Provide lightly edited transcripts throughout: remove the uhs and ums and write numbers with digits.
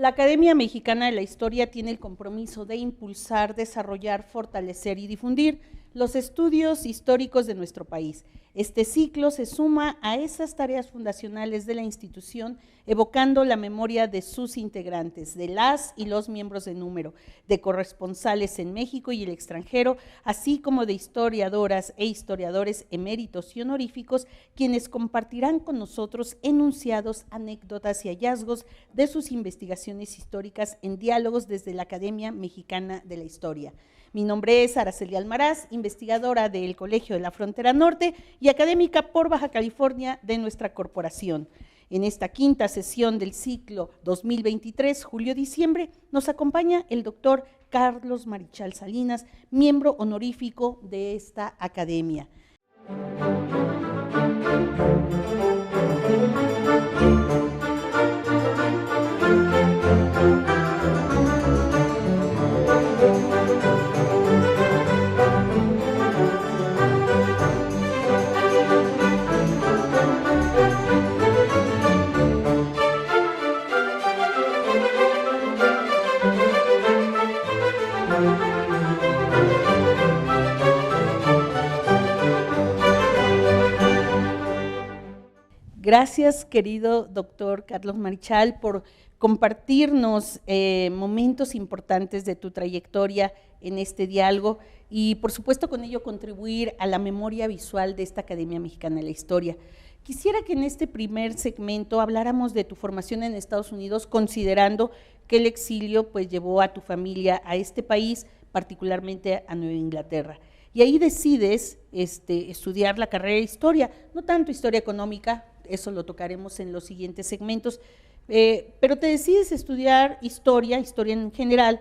La Academia Mexicana de la Historia tiene el compromiso de impulsar, desarrollar, fortalecer y difundir los estudios históricos de nuestro país. Este ciclo se suma a esas tareas fundacionales de la institución, evocando la memoria de sus integrantes, de las y los miembros de número, de corresponsales en México y el extranjero, así como de historiadoras e historiadores eméritos y honoríficos, quienes compartirán con nosotros enunciados, anécdotas y hallazgos de sus investigaciones históricas en diálogos desde la Academia Mexicana de la Historia. Mi nombre es Araceli Almaraz, investigadora del Colegio de la Frontera Norte y académica por Baja California de nuestra corporación. En esta quinta sesión del ciclo 2023, julio-diciembre, nos acompaña el doctor Carlos Marichal Salinas, miembro honorífico de esta academia. Gracias, querido doctor Carlos Marichal, por compartirnos momentos importantes de tu trayectoria en este diálogo y, por supuesto, con ello contribuir a la memoria visual de esta Academia Mexicana de la Historia. Quisiera que en este primer segmento habláramos de tu formación en Estados Unidos, considerando que el exilio pues, llevó a tu familia a este país, particularmente a Nueva Inglaterra. Y ahí decides estudiar la carrera de Historia, no tanto Historia Económica, eso lo tocaremos en los siguientes segmentos, pero te decides estudiar historia en general,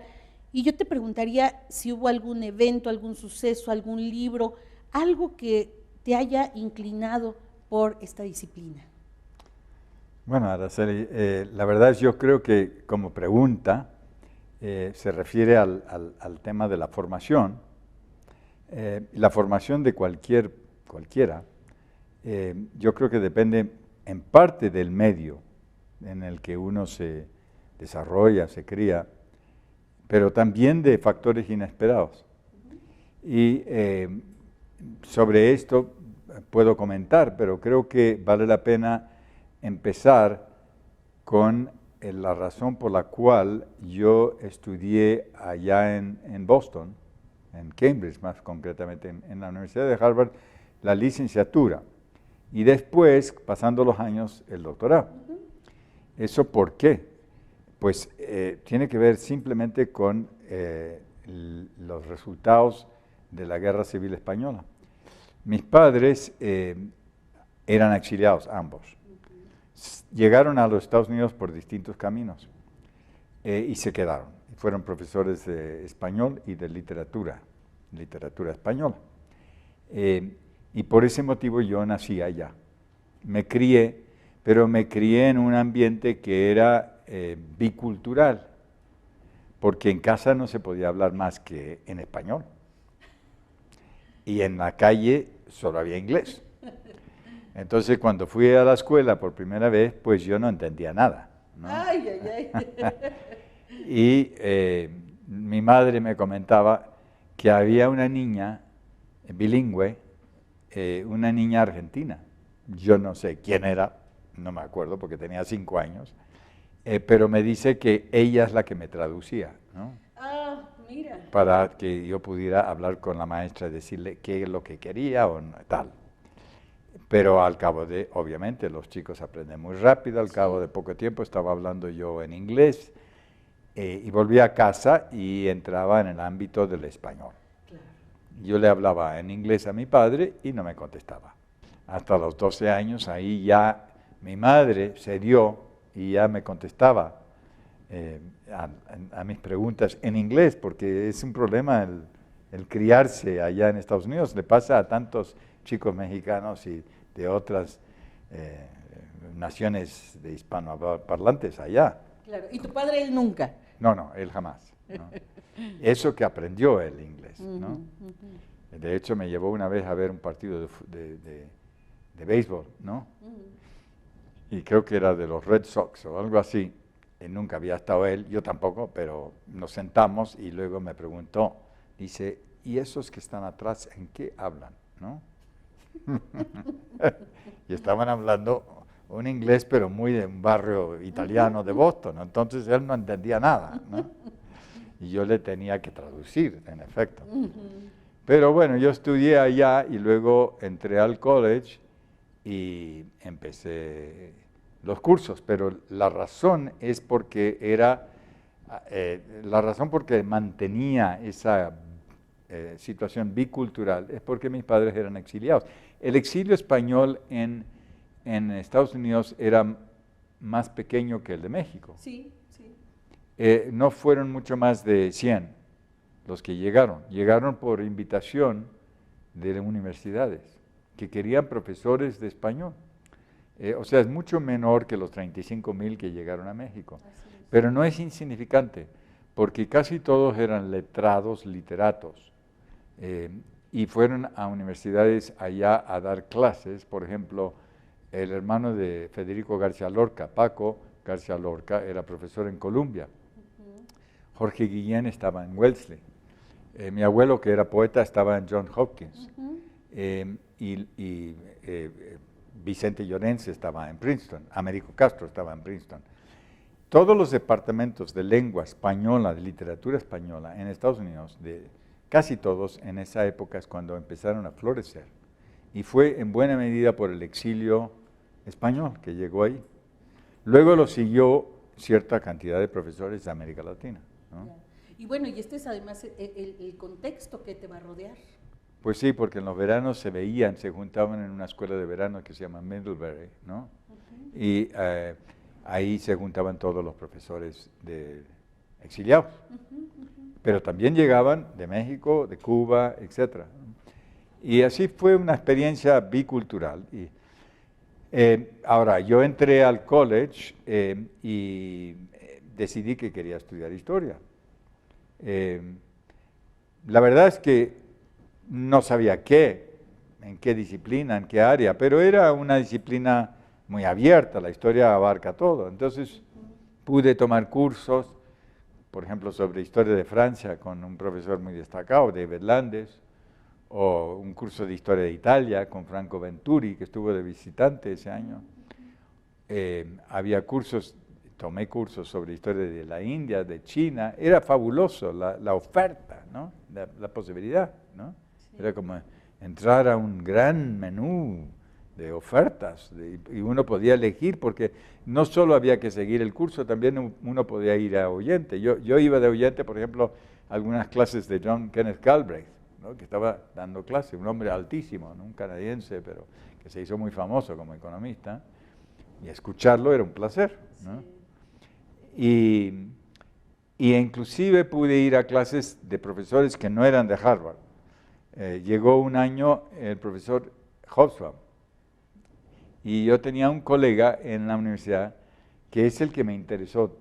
y yo te preguntaría si hubo algún evento, algún suceso, algún libro, algo que te haya inclinado por esta disciplina. Bueno, Araceli, la verdad es yo creo que como pregunta se refiere al tema de la formación. La formación de cualquiera, yo creo que depende en parte del medio en el que uno se desarrolla, se cría, pero también de factores inesperados. Y sobre esto puedo comentar, pero creo que vale la pena empezar con la razón por la cual yo estudié allá en Boston, en Cambridge más concretamente, en la Universidad de Harvard, la licenciatura y después, pasando los años, el doctorado. ¿Eso por qué? Pues tiene que ver simplemente con los resultados de la Guerra Civil Española. Mis padres eran exiliados, ambos. Llegaron a los Estados Unidos por distintos caminos y se quedaron. Fueron profesores de español y de literatura española. Y por ese motivo yo nací allá. Me crié, pero me crié en un ambiente que era bicultural, porque en casa no se podía hablar más que en español. Y en la calle solo había inglés. Entonces, cuando fui a la escuela por primera vez, pues yo no entendía nada, ¿no? Ay, ay, ay. Y mi madre me comentaba que había una niña bilingüe, una niña argentina. Yo no sé quién era, no me acuerdo porque tenía 5 años, pero me dice que ella es la que me traducía, ¿no? Ah, mira. Para que yo pudiera hablar con la maestra y decirle qué es lo que quería o no, tal. Pero al cabo de, obviamente, los chicos aprenden muy rápido, al cabo de poco tiempo estaba hablando yo en inglés y volví a casa y entraba en el ámbito del español. Claro. Yo le hablaba en inglés a mi padre y no me contestaba. Hasta los 12 años ahí ya mi madre se dio y ya me contestaba a mis preguntas en inglés, porque es un problema el criarse allá en Estados Unidos. Le pasa a tantos chicos mexicanos y de otras naciones de hispanoparlantes allá. Claro, ¿y tu padre él nunca? No, él jamás, ¿no? Eso que aprendió el inglés, ¿no? De hecho, me llevó una vez a ver un partido de béisbol, ¿no? Y creo que era de los Red Sox o algo así. nunca había estado él, yo tampoco, pero nos sentamos y luego me preguntó, dice, ¿y esos que están atrás en qué hablan? ¿No? Y estaban hablando un inglés, pero muy de un barrio italiano de Boston, entonces él no entendía nada, ¿no? Y yo le tenía que traducir, en efecto. Pero bueno, yo estudié allá y luego entré al college y empecé los cursos, pero la razón es porque la razón porque mantenía esa situación bicultural es porque mis padres eran exiliados. El exilio español en Estados Unidos era más pequeño que el de México. Sí, sí. No fueron mucho más de 100 los que llegaron. Llegaron por invitación de universidades que querían profesores de español. O sea, es mucho menor que los 35,000 que llegaron a México. Pero no es insignificante, porque casi todos eran letrados, literatos. Y fueron a universidades allá a dar clases. Por ejemplo, el hermano de Federico García Lorca, Paco García Lorca, era profesor en Columbia. Jorge Guillén estaba en Wellesley. Mi abuelo, que era poeta, estaba en Johns Hopkins. Vicente Llorens estaba en Princeton. Américo Castro estaba en Princeton. Todos los departamentos de lengua española, de literatura española en Estados Unidos, casi todos en esa época es cuando empezaron a florecer. Y fue en buena medida por el exilio español que llegó ahí. Luego lo siguió cierta cantidad de profesores de América Latina, ¿no? Y bueno, y este es además el contexto que te va a rodear. Pues sí, porque en los veranos se juntaban en una escuela de verano que se llama Middlebury, ¿no? Y ahí se juntaban todos los profesores exiliados. Pero también llegaban de México, de Cuba, etc. Y así fue una experiencia bicultural. Ahora, yo entré al college y decidí que quería estudiar historia. La verdad es que no sabía en qué disciplina, en qué área, pero era una disciplina muy abierta, la historia abarca todo. Entonces pude tomar cursos, por ejemplo, sobre historia de Francia con un profesor muy destacado, David Landes, o un curso de historia de Italia con Franco Venturi, que estuvo de visitante ese año. Tomé cursos sobre historia de la India, de China. Era fabuloso la oferta, ¿no? La posibilidad, ¿no? Sí. Era como entrar a un gran menú de ofertas y uno podía elegir, porque no solo había que seguir el curso, también uno podía ir a oyente. Yo iba de oyente, por ejemplo, a algunas clases de John Kenneth Galbraith, ¿no? Que estaba dando clase, un hombre altísimo, ¿no? Un canadiense, pero que se hizo muy famoso como economista, y escucharlo era un placer, ¿no? Sí. Y inclusive pude ir a clases de profesores que no eran de Harvard. Llegó un año el profesor Hobsbawm, y yo tenía un colega en la universidad que es el que me interesó,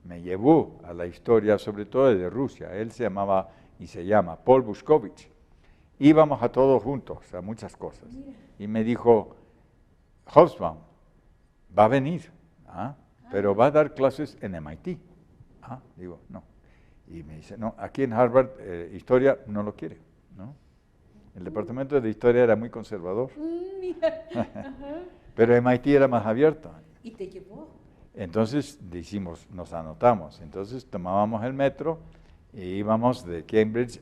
me llevó a la historia, sobre todo de Rusia. Él se llamaba y se llama Paul Buskovich. Íbamos a todos juntos, a muchas cosas. Y me dijo, Hobsbawm va a venir, pero va a dar clases en MIT. Digo, no. Y me dice, no, aquí en Harvard historia no lo quiere, ¿no? El departamento de historia era muy conservador. Pero MIT era más abierto. ¿Y te llevó? Entonces nos anotamos. Entonces tomábamos el metro e íbamos de Cambridge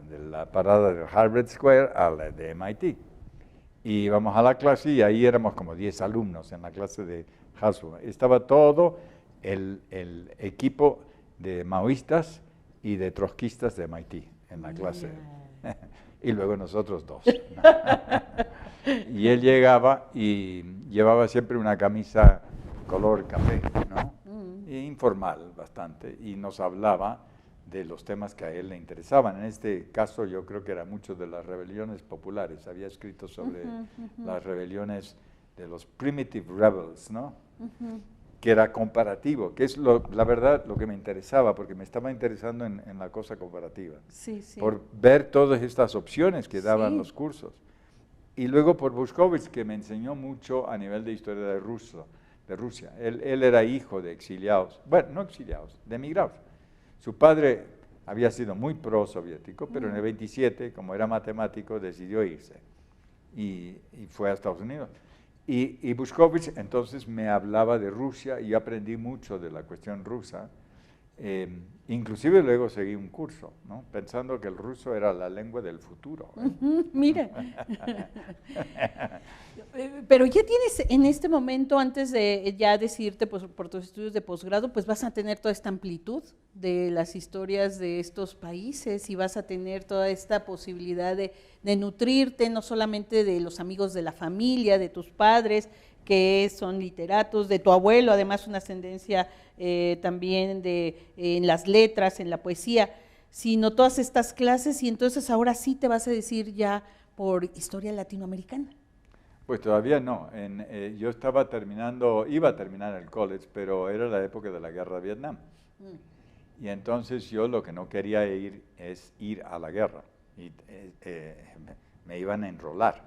de la parada de Harvard Square a la de MIT. Y íbamos a la clase y ahí éramos como 10 alumnos en la clase de Hobsbawm. Estaba todo el equipo de maoístas y de trotskistas de MIT en la clase. Y luego nosotros dos. Y él llegaba y llevaba siempre una camisa color café, ¿no? Informal bastante, y nos hablaba de los temas que a él le interesaban. En este caso yo creo que era mucho de las rebeliones populares. Había escrito sobre las rebeliones de los primitive rebels, ¿no? Que era comparativo, que es la verdad lo que me interesaba, porque me estaba interesando en la cosa comparativa. Sí, sí. Por ver todas estas opciones que daban los cursos. Y luego por Buskovich, que me enseñó mucho a nivel de historia de Rusia. Él era hijo de exiliados, bueno, no exiliados, de emigrados. Su padre había sido muy pro-soviético, pero en el 27, como era matemático, decidió irse y fue a Estados Unidos. Y Bushkovich entonces me hablaba de Rusia y yo aprendí mucho de la cuestión rusa. Inclusive luego seguí un curso, ¿no? Pensando que el ruso era la lengua del futuro. Mira. Pero ya tienes en este momento, antes de ya decidirte por tus estudios de posgrado, pues vas a tener toda esta amplitud de las historias de estos países y vas a tener toda esta posibilidad de nutrirte no solamente de los amigos de la familia, de tus padres, que son literatos, de tu abuelo, además una ascendencia también en las letras, en la poesía, sino todas estas clases, y entonces ahora sí te vas a decir ya por historia latinoamericana. Pues todavía no. Yo iba a terminar el college, pero era la época de la guerra de Vietnam. Y entonces yo lo que no quería es ir a la guerra. Y, me iban a enrolar.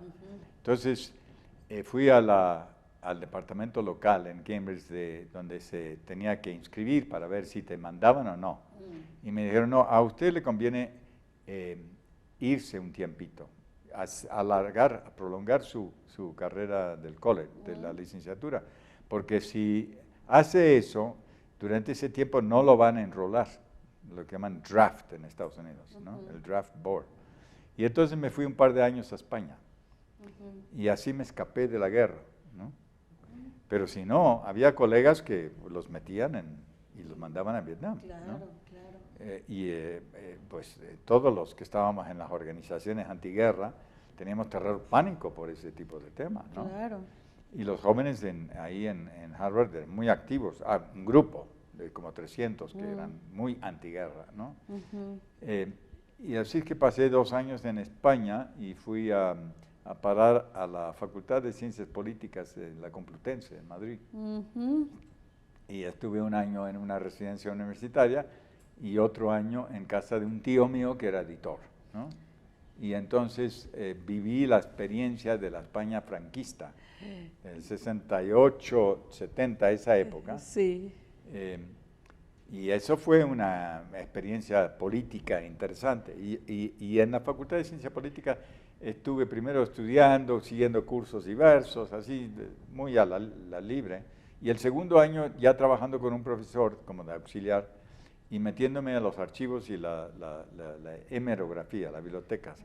Entonces fui al departamento local en Cambridge, donde se tenía que inscribir para ver si te mandaban o no. Y me dijeron, no, a usted le conviene irse un tiempito, a prolongar su carrera del college, de la licenciatura, porque si hace eso, durante ese tiempo no lo van a enrolar, lo que llaman draft en Estados Unidos, ¿no? El draft board. Y entonces me fui un par de años a España, y así me escapé de la guerra, ¿no? Pero si no, había colegas que los metían y los mandaban a Vietnam, claro, ¿no? Claro. Todos los que estábamos en las organizaciones antiguerra teníamos terror, pánico por ese tipo de temas, ¿no? Claro. Y los jóvenes ahí en Harvard eran muy activos, un grupo de como 300 que eran muy antiguerra, ¿no? Y así es que pasé 2 años en España y fui a parar a la Facultad de Ciencias Políticas de la Complutense en Madrid. Y estuve 1 año en una residencia universitaria y otro año en casa de un tío mío que era editor, ¿no? Y entonces viví la experiencia de la España franquista, el 68, 70, esa época. Sí. Y eso fue una experiencia política interesante. Y en la Facultad de Ciencia Política estuve primero estudiando, siguiendo cursos diversos, así, muy a la libre. Y el segundo año ya trabajando con un profesor como de auxiliar y metiéndome a los archivos y la hemerografía, las bibliotecas,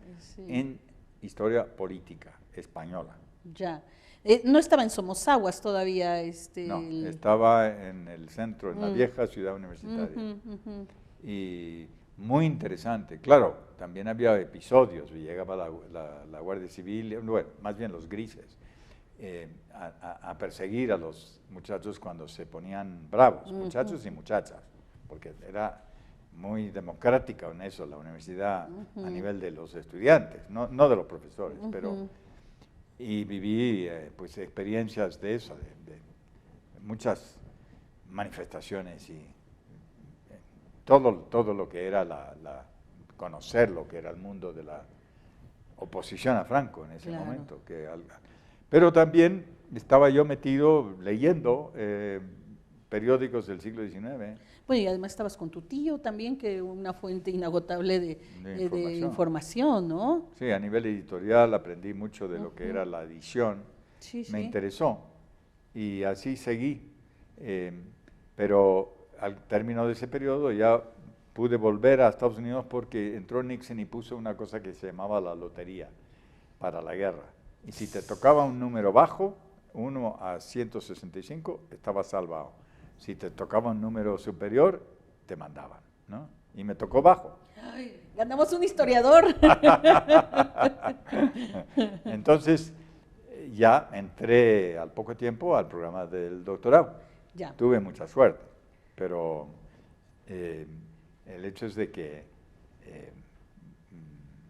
en historia política española. Ya. No estaba en Somosaguas todavía. No, estaba en el centro, en la vieja ciudad universitaria. Y muy interesante. Claro, también había episodios, llegaba la Guardia Civil, bueno, más bien los grises, a perseguir a los muchachos cuando se ponían bravos, muchachos y muchachas, porque era muy democrática en eso, la universidad a nivel de los estudiantes, no de los profesores, pero... Y viví pues experiencias de eso, de muchas manifestaciones y todo lo que era conocer lo que era el mundo de la oposición a Franco en ese momento. Pero también estaba yo metido leyendo periódicos del siglo XIX. Bueno, y además estabas con tu tío también, que una fuente inagotable de información, ¿no? Sí, a nivel editorial aprendí mucho de lo que era la edición. Sí, me interesó y así seguí. Pero al término de ese periodo ya pude volver a Estados Unidos porque entró Nixon y puso una cosa que se llamaba la lotería para la guerra. Y si te tocaba un número bajo, 1 a 165, estabas salvado. Si te tocaba un número superior, te mandaban, ¿no? Y me tocó bajo. Ay, ganamos un historiador. Entonces, ya entré al poco tiempo al programa del doctorado. Ya. Tuve mucha suerte, pero el hecho es de que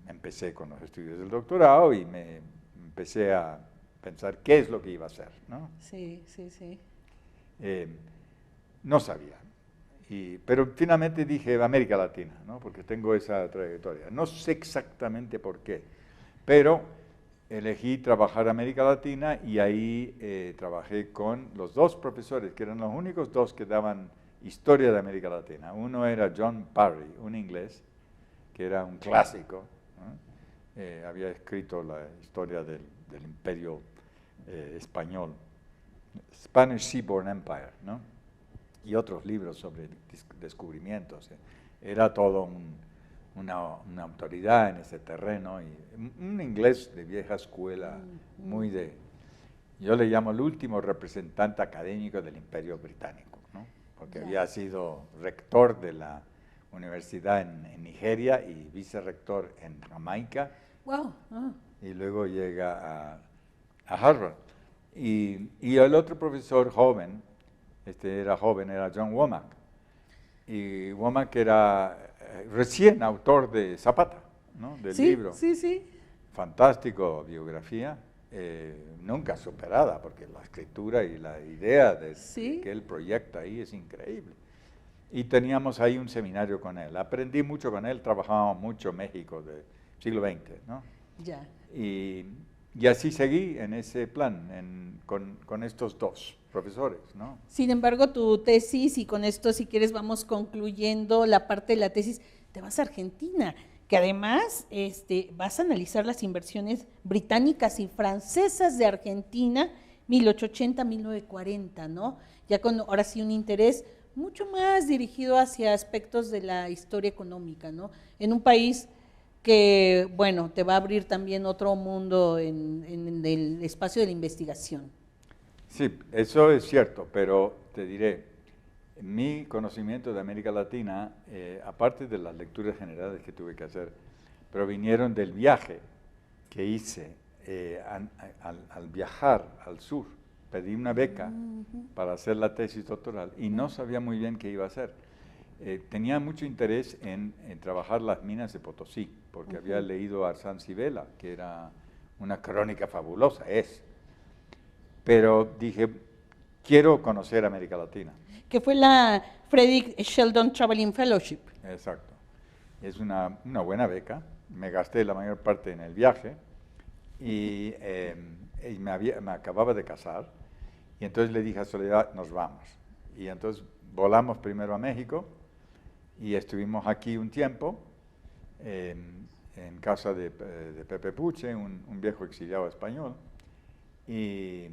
empecé con los estudios del doctorado y me empecé a pensar qué es lo que iba a hacer, ¿no? Sí. No sabía, pero finalmente dije América Latina, ¿no? Porque tengo esa trayectoria. No sé exactamente por qué, pero elegí trabajar en América Latina y ahí trabajé con los dos profesores, que eran los únicos dos que daban historia de América Latina. Uno era John Parry, un inglés, que era un clásico, ¿no? Había escrito la historia del imperio español, Spanish Seaborne Empire, ¿no? Y otros libros sobre descubrimientos. Era todo una autoridad en ese terreno, y un inglés de vieja escuela, muy de, yo le llamo el último representante académico del Imperio Británico, ¿no? Porque había sido rector de la universidad en Nigeria y vicerrector en Jamaica. Wow. Y luego llega a Harvard. Y el otro profesor joven, era John Womack. Y Womack era recién autor de Zapata, ¿no? Del libro. Sí, sí. Fantástico biografía, nunca superada, porque la escritura y la idea de que él proyecta ahí es increíble. Y teníamos ahí un seminario con él. Aprendí mucho con él, trabajábamos mucho en México del siglo XX, ¿no? Ya. Y así seguí en ese plan, con estos dos profesores, ¿no? Sin embargo, tu tesis, y con esto si quieres vamos concluyendo la parte de la tesis, te vas a Argentina, que además vas a analizar las inversiones británicas y francesas de Argentina, 1880-1940, ¿no? Ya con ahora sí un interés mucho más dirigido hacia aspectos de la historia económica, ¿no? En un país que, bueno, te va a abrir también otro mundo en el espacio de la investigación. Sí, eso es cierto, pero te diré, mi conocimiento de América Latina, aparte de las lecturas generales que tuve que hacer, provinieron del viaje que hice al viajar al sur. Pedí una beca para hacer la tesis doctoral y no sabía muy bien qué iba a hacer. Tenía mucho interés en trabajar las minas de Potosí, porque había leído a Arzán Civela, que era una crónica fabulosa, pero dije, quiero conocer América Latina. Que fue la Frederick Sheldon Traveling Fellowship. Exacto. Es una buena beca. Me gasté la mayor parte en el viaje y me acababa de casar. Y entonces le dije a Soledad, nos vamos. Y entonces volamos primero a México y estuvimos aquí un tiempo en casa de Pepe Puche, un viejo exiliado español. Y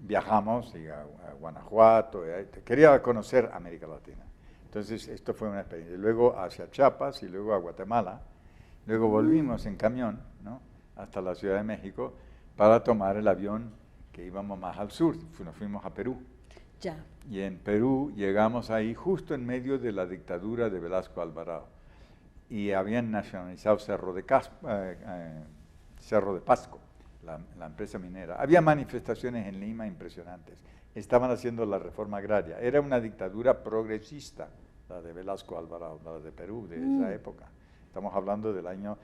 viajamos a Guanajuato, quería conocer América Latina. Entonces esto fue una experiencia. Luego hacia Chiapas y luego a Guatemala. Luego volvimos en camión, ¿no? Hasta la Ciudad de México para tomar el avión que íbamos más al sur. Nos fuimos a Perú. Ya. Y en Perú llegamos ahí justo en medio de la dictadura de Velasco Alvarado. Y habían nacionalizado Cerro de Pasco. La empresa minera. Había manifestaciones en Lima impresionantes. Estaban haciendo la reforma agraria. Era una dictadura progresista, la de Velasco Alvarado, la de Perú de esa época. Estamos hablando del año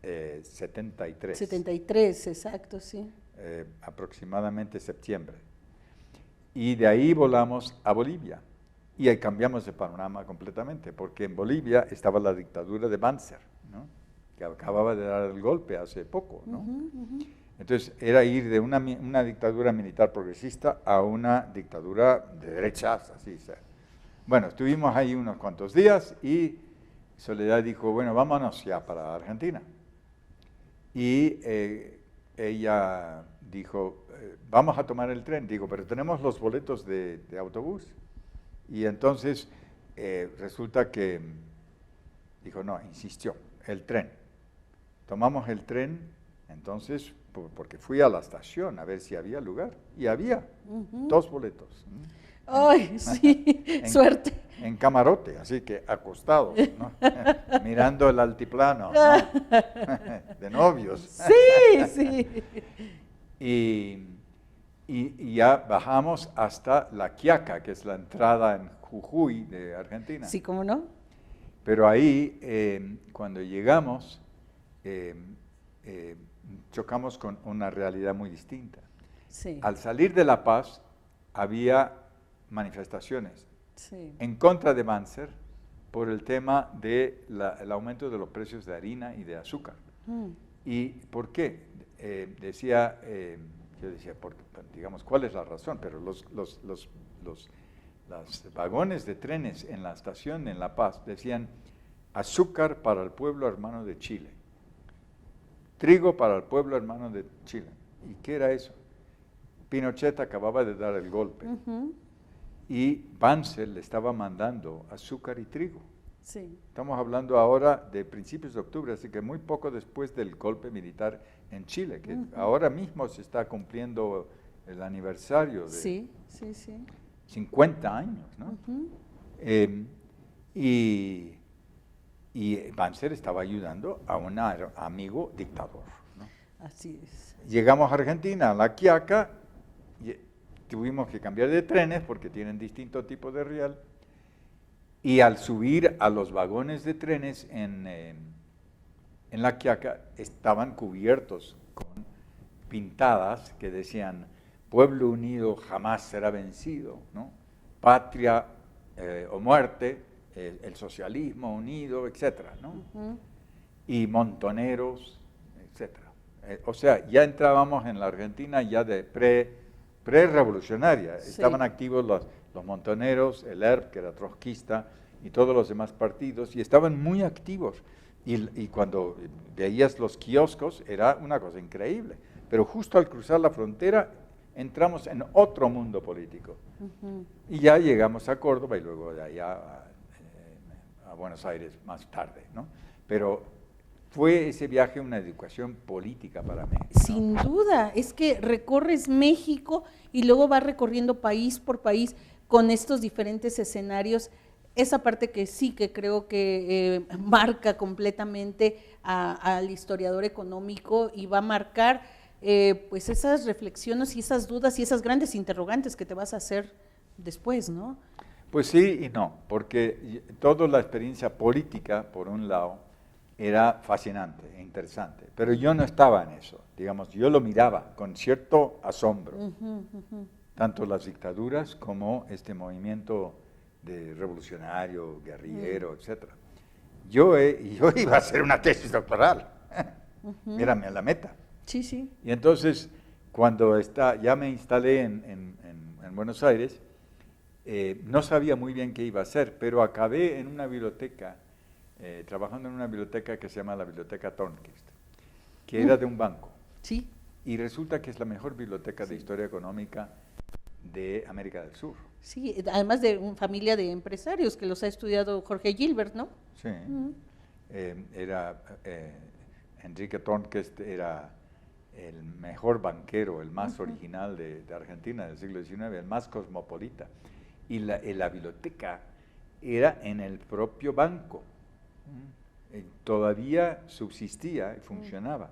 73. 73, exacto, sí. Aproximadamente septiembre. Y de ahí volamos a Bolivia. Y ahí cambiamos de panorama completamente, porque en Bolivia estaba la dictadura de Banzer, ¿no? Que acababa de dar el golpe hace poco, ¿no? Entonces era ir de una dictadura militar progresista a una dictadura de derechas, así sea. Bueno, estuvimos ahí unos cuantos días y Soledad dijo, bueno, vámonos ya para Argentina. Y ella dijo, vamos a tomar el tren. Digo, pero tenemos los boletos de autobús. Y entonces resulta que, dijo, no, insistió, el tren. Tomamos el tren, entonces, porque fui a la estación a ver si había lugar, y había 2 boletos. ¡Ay, sí! ¡Suerte! En camarote, así que acostados, ¿no? Mirando el altiplano, ¿no? De novios. ¡Sí, sí! Y ya bajamos hasta La Quiaca, que es la entrada en Jujuy de Argentina. Sí, ¿cómo no? Pero ahí, cuando llegamos, chocamos con una realidad muy distinta. Sí. Al salir de La Paz, había manifestaciones en contra de Banzer por el tema del aumento de los precios de harina y de azúcar. ¿Y por qué? decía, yo decía, digamos, ¿cuál es la razón? Pero los vagones de trenes en la estación en La Paz decían azúcar para el pueblo hermano de Chile, trigo para el pueblo hermano de Chile. ¿Y qué era eso? Pinochet acababa de dar el golpe y Banzer le estaba mandando azúcar y trigo. Sí. Estamos hablando ahora de principios de octubre, así que muy poco después del golpe militar en Chile, que ahora mismo se está cumpliendo el aniversario de 50 años, ¿no? Y Banzer estaba ayudando a un amigo dictador, ¿no? Así es. Llegamos a Argentina, a La Quiaca, y tuvimos que cambiar de trenes porque tienen distintos tipos de riel. Y al subir a los vagones de trenes en La Quiaca estaban cubiertos con pintadas que decían pueblo unido jamás será vencido, ¿no? Patria o muerte, el socialismo unido, etcétera, ¿no? Y montoneros, etcétera. O sea, ya entrábamos en la Argentina ya de pre-revolucionaria. Estaban activos los montoneros, el ERP, que era trotskista, y todos los demás partidos, y estaban muy activos. Y cuando veías los kioscos, era una cosa increíble. Pero justo al cruzar la frontera, entramos en otro mundo político. Y ya llegamos a Córdoba y luego de allá a Buenos Aires más tarde, ¿no? Pero fue ese viaje una educación política para mí, ¿no? Sin duda, es que recorres México y luego vas recorriendo país por país con estos diferentes escenarios. Esa parte que sí que creo que marca completamente al historiador económico y va a marcar pues esas reflexiones y esas dudas y esas grandes interrogantes que te vas a hacer después, ¿no? Pues sí y no, porque toda la experiencia política, por un lado, era fascinante e interesante, pero yo no estaba en eso, digamos, yo lo miraba con cierto asombro, tanto las dictaduras como este movimiento de revolucionario, guerrillero, etcétera. Yo iba a hacer una tesis doctoral, era la meta. Sí, sí. Y entonces, cuando ya me instalé en Buenos Aires, no sabía muy bien qué iba a hacer, pero acabé en una biblioteca, trabajando en una biblioteca que se llama la Biblioteca Tornquist, que era de un banco. Sí. Y resulta que es la mejor biblioteca de historia económica de América del Sur. Sí, además de una familia de empresarios que los ha estudiado Jorge Gilbert, ¿no? Sí. Enrique Tornquist era el mejor banquero, el más original de Argentina del siglo XIX, el más cosmopolita. Y la biblioteca era en el propio banco. Todavía subsistía y funcionaba.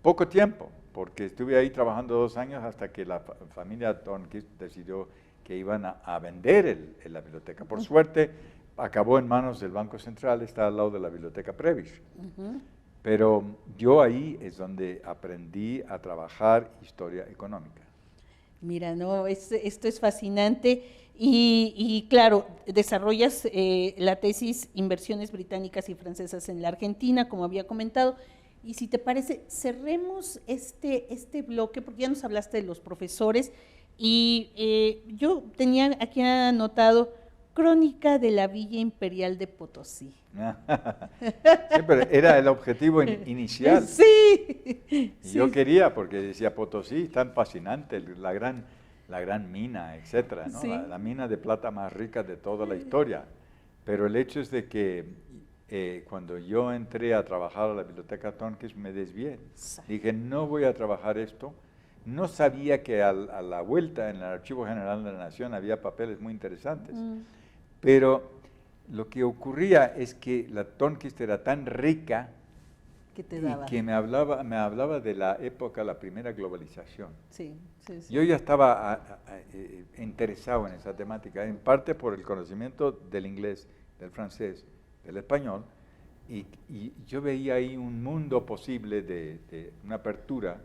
Poco tiempo, porque estuve ahí trabajando 2 años hasta que la familia Tornquist decidió que iban a vender la biblioteca. Por suerte, acabó en manos del Banco Central, está al lado de la Biblioteca Prebisch. Pero yo ahí es donde aprendí a trabajar historia económica. Mira, no, esto es fascinante y claro, desarrollas la tesis Inversiones británicas y francesas en la Argentina, como había comentado, y si te parece, cerremos este bloque, porque ya nos hablaste de los profesores, y yo tenía aquí anotado Crónica de la Villa Imperial de Potosí. Siempre era el objetivo inicial. Sí. Yo quería, porque decía Potosí, tan fascinante, la gran mina, etcétera, ¿no? Sí. La mina de plata más rica de toda la historia. Pero el hecho es de que cuando yo entré a trabajar a la Biblioteca Tornquist me desvié. Dije, no voy a trabajar esto. No sabía que a la vuelta en el Archivo General de la Nación había papeles muy interesantes. Pero lo que ocurría es que la Tornquist era tan rica y que me hablaba de la época, la primera globalización. Sí. Yo ya estaba interesado en esa temática, en parte por el conocimiento del inglés, del francés, del español, y yo veía ahí un mundo posible de una apertura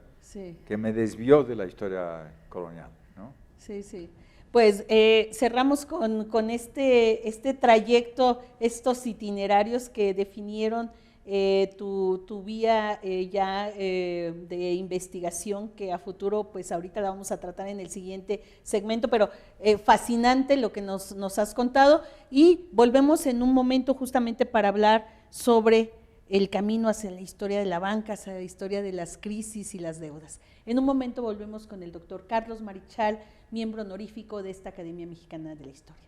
que me desvió de la historia colonial, ¿no? Sí. Pues cerramos con este trayecto, estos itinerarios que definieron tu vía de investigación, que a futuro, pues ahorita la vamos a tratar en el siguiente segmento, pero fascinante lo que nos has contado, y volvemos en un momento justamente para hablar sobre el camino hacia la historia de la banca, hacia la historia de las crisis y las deudas. En un momento volvemos con el doctor Carlos Marichal, miembro honorífico de esta Academia Mexicana de la Historia.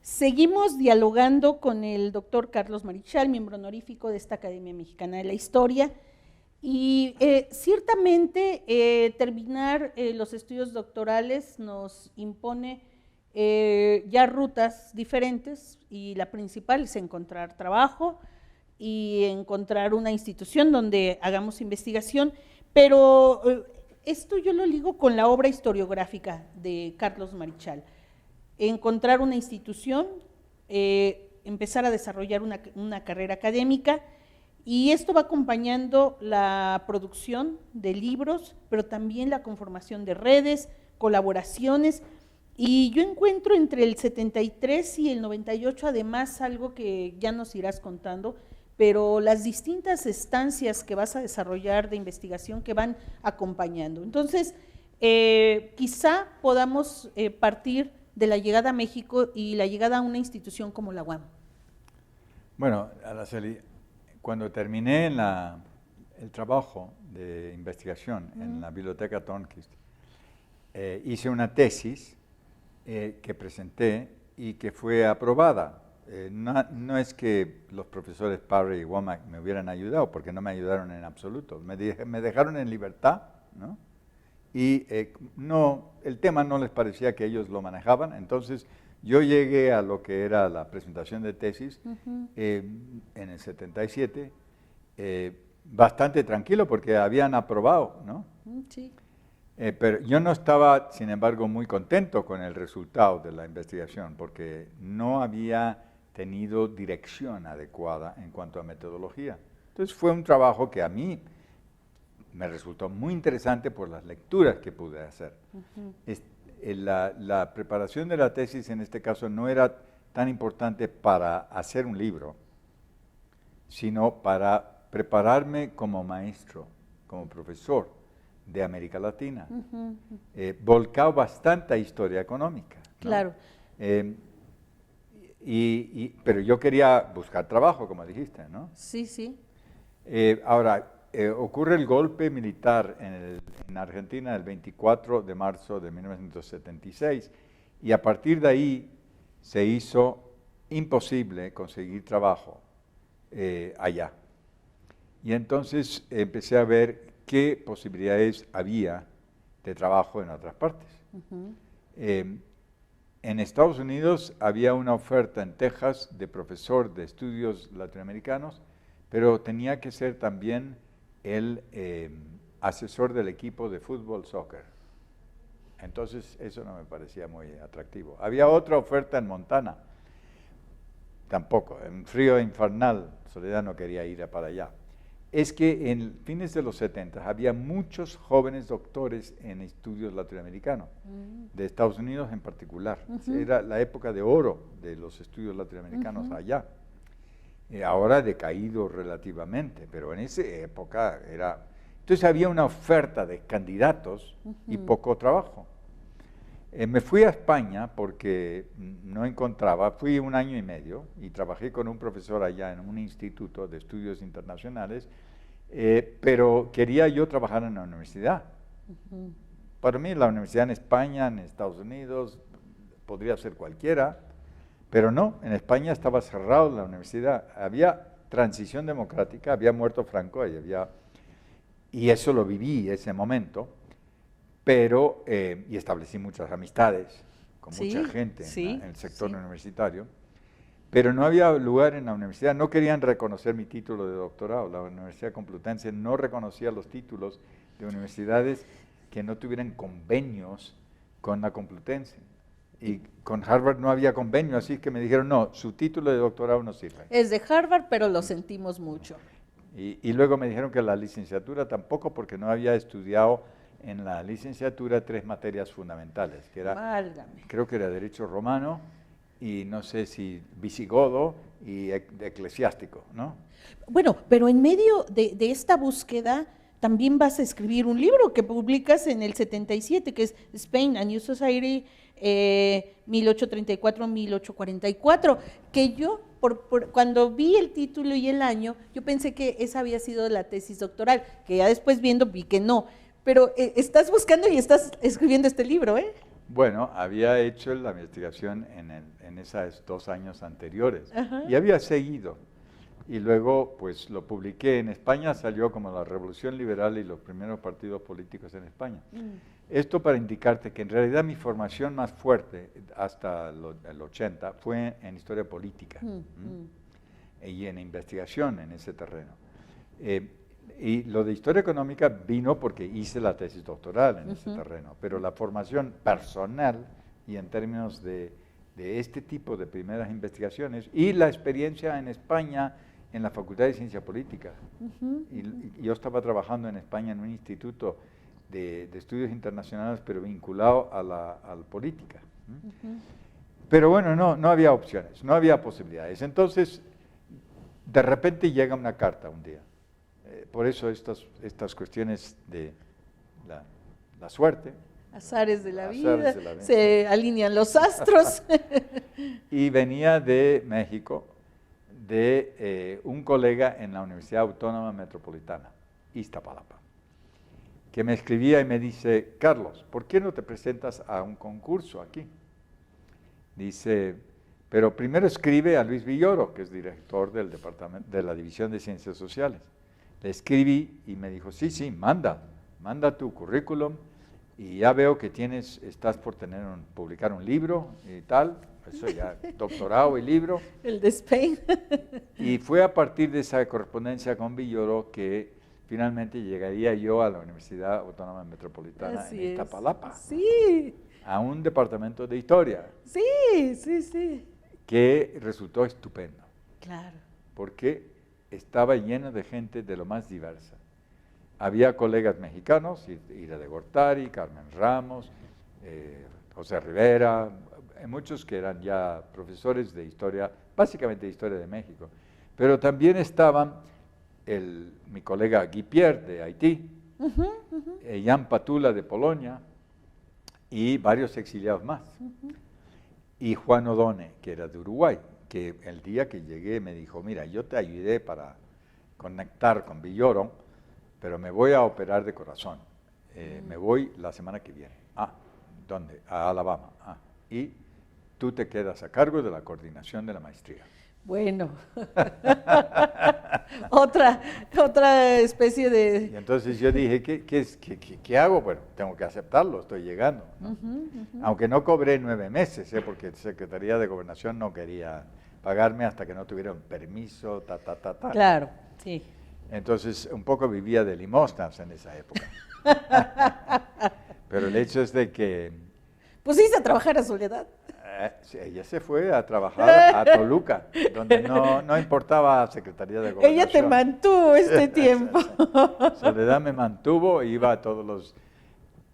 Seguimos dialogando con el doctor Carlos Marichal, miembro honorífico de esta Academia Mexicana de la Historia, y ciertamente terminar los estudios doctorales nos impone ya rutas diferentes, y la principal es encontrar trabajo y encontrar una institución donde hagamos investigación, pero esto yo lo ligo con la obra historiográfica de Carlos Marichal. Encontrar una institución, empezar a desarrollar una carrera académica, y esto va acompañando la producción de libros, pero también la conformación de redes, colaboraciones, y yo encuentro entre el 73 y el 98 además algo que ya nos irás contando, pero las distintas estancias que vas a desarrollar de investigación que van acompañando. Entonces, quizá podamos partir de la llegada a México y la llegada a una institución como la UAM. Bueno, Araceli, cuando terminé el trabajo de investigación en la Biblioteca Tornquist, hice una tesis que presenté y que fue aprobada. No es que los profesores Parry y Womack me hubieran ayudado, porque no me ayudaron en absoluto. Me dejaron en libertad, ¿no? Y el tema no les parecía que ellos lo manejaban, entonces yo llegué a lo que era la presentación de tesis en el 77, bastante tranquilo porque habían aprobado, ¿no? Sí. Pero yo no estaba, sin embargo, muy contento con el resultado de la investigación, porque no había tenido dirección adecuada en cuanto a metodología. Entonces fue un trabajo que a mí me resultó muy interesante por las lecturas que pude hacer. La preparación de la tesis en este caso no era tan importante para hacer un libro, sino para prepararme como maestro, como profesor de América Latina. Volcado bastante a historia económica, ¿no? Claro. Pero yo quería buscar trabajo, como dijiste, ¿no? Sí, sí. Ahora, ocurre el golpe militar en Argentina el 24 de marzo de 1976, y a partir de ahí se hizo imposible conseguir trabajo allá. Y entonces empecé a ver qué posibilidades había de trabajo en otras partes. En Estados Unidos había una oferta en Texas de profesor de estudios latinoamericanos, pero tenía que ser también el asesor del equipo de fútbol, soccer. Entonces eso no me parecía muy atractivo. Había otra oferta en Montana, tampoco, en frío infernal. Soledad no quería ir para allá. Es que en fines de los 70 había muchos jóvenes doctores en estudios latinoamericanos, de Estados Unidos en particular. Era la época de oro de los estudios latinoamericanos allá. Ahora ha decaído relativamente, pero en esa época era... Entonces había una oferta de candidatos y poco trabajo. Me fui a España porque no encontraba, fui 1 año y medio y trabajé con un profesor allá en un instituto de estudios internacionales, pero quería yo trabajar en la universidad. Para mí la universidad en España, en Estados Unidos, podría ser cualquiera, pero no, en España estaba cerrada la universidad, había transición democrática, había muerto Franco y eso lo viví ese momento. Pero, y establecí muchas amistades con mucha gente en el sector universitario, pero no había lugar en la universidad, no querían reconocer mi título de doctorado, la Universidad Complutense no reconocía los títulos de universidades que no tuvieran convenios con la Complutense. Y con Harvard no había convenio, así que me dijeron, no, su título de doctorado no sirve. Es de Harvard, pero lo sentimos mucho. Y luego me dijeron que la licenciatura tampoco, porque no había estudiado en la licenciatura 3 materias fundamentales, que era, Válgame. creo que era Derecho Romano, y no sé si visigodo y eclesiástico, ¿no? Bueno, pero en medio de esta búsqueda también vas a escribir un libro que publicas en el 77, que es Spain, a New Society, 1834-1844, que yo, cuando vi el título y el año, yo pensé que esa había sido la tesis doctoral, que ya después viendo vi que no, pero estás buscando y estás escribiendo este libro, ¿eh? Bueno, había hecho la investigación en esos 2 años anteriores. Ajá. Y había seguido. Y luego, pues, lo publiqué en España, salió como la Revolución Liberal y los primeros partidos políticos en España. Esto para indicarte que en realidad mi formación más fuerte, hasta el 80, fue en historia política y en investigación en ese terreno. Y lo de historia económica vino porque hice la tesis doctoral en ese terreno, pero la formación personal y en términos de este tipo de primeras investigaciones y la experiencia en España en la Facultad de Ciencia Política. Y yo estaba trabajando en España en un instituto de estudios internacionales, pero vinculado a la política. Pero bueno, no había opciones, no había posibilidades. Entonces, de repente llega una carta un día. Por eso estas cuestiones de la suerte. Azares de la Azares vida, de la vida. se alinean los astros. Y venía de México, de un colega en la Universidad Autónoma Metropolitana, Iztapalapa, que me escribía y me dice, Carlos, ¿por qué no te presentas a un concurso aquí? Dice, pero primero escribe a Luis Villoro, que es director del departamento de la División de Ciencias Sociales. Le escribí y me dijo, sí, manda tu currículum y ya veo que estás por publicar un libro y tal, eso ya, doctorado y libro. El de Spain. Y fue a partir de esa correspondencia con Villoro que finalmente llegaría yo a la Universidad Autónoma Metropolitana Así en Iztapalapa. Sí. A un departamento de historia. Sí. Que resultó estupendo. Claro. Porque estaba lleno de gente de lo más diversa. Había colegas mexicanos, Ira de Gortari, Carmen Ramos, José Rivera, muchos que eran ya profesores de historia, básicamente de historia de México. Pero también estaban mi colega Guy Pierre de Haití, Jan Patula de Polonia y varios exiliados más. Y Juan Odone, que era de Uruguay, que el día que llegué me dijo, mira, yo te ayudé para conectar con Villoro, pero me voy a operar de corazón. Me voy la semana que viene. ¿Dónde? A Alabama. Y tú te quedas a cargo de la coordinación de la maestría. Bueno, otra especie de... Y entonces yo dije, ¿qué hago? Bueno, tengo que aceptarlo, estoy llegando, ¿no? Aunque no cobré 9 meses, porque la Secretaría de Gobernación no quería pagarme hasta que no tuviera un permiso, Claro, sí. Entonces, un poco vivía de limosnas en esa época. Pero el hecho es de que... Pusiste a trabajar a Soledad. Ella se fue a trabajar a Toluca, donde no importaba Secretaría de Gobernación. Ella te mantuvo este tiempo. Soledad me mantuvo, iba todos los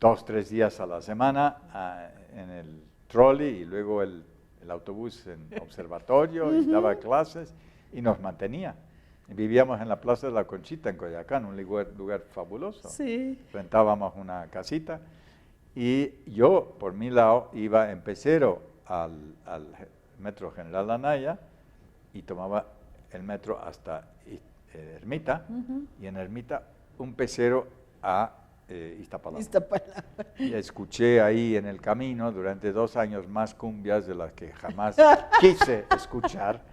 2-3 días a la semana en el trolley y luego el autobús en observatorio y daba clases y nos mantenía. Vivíamos en la Plaza de la Conchita en Coyoacán, un lugar fabuloso. Sí. Rentábamos una casita y yo, por mi lado, iba en pecero al Metro General Anaya y tomaba el metro hasta Ermita y en Ermita un pecero a Iztapalapa. Y escuché ahí en el camino durante 2 años más cumbias de las que jamás quise escuchar.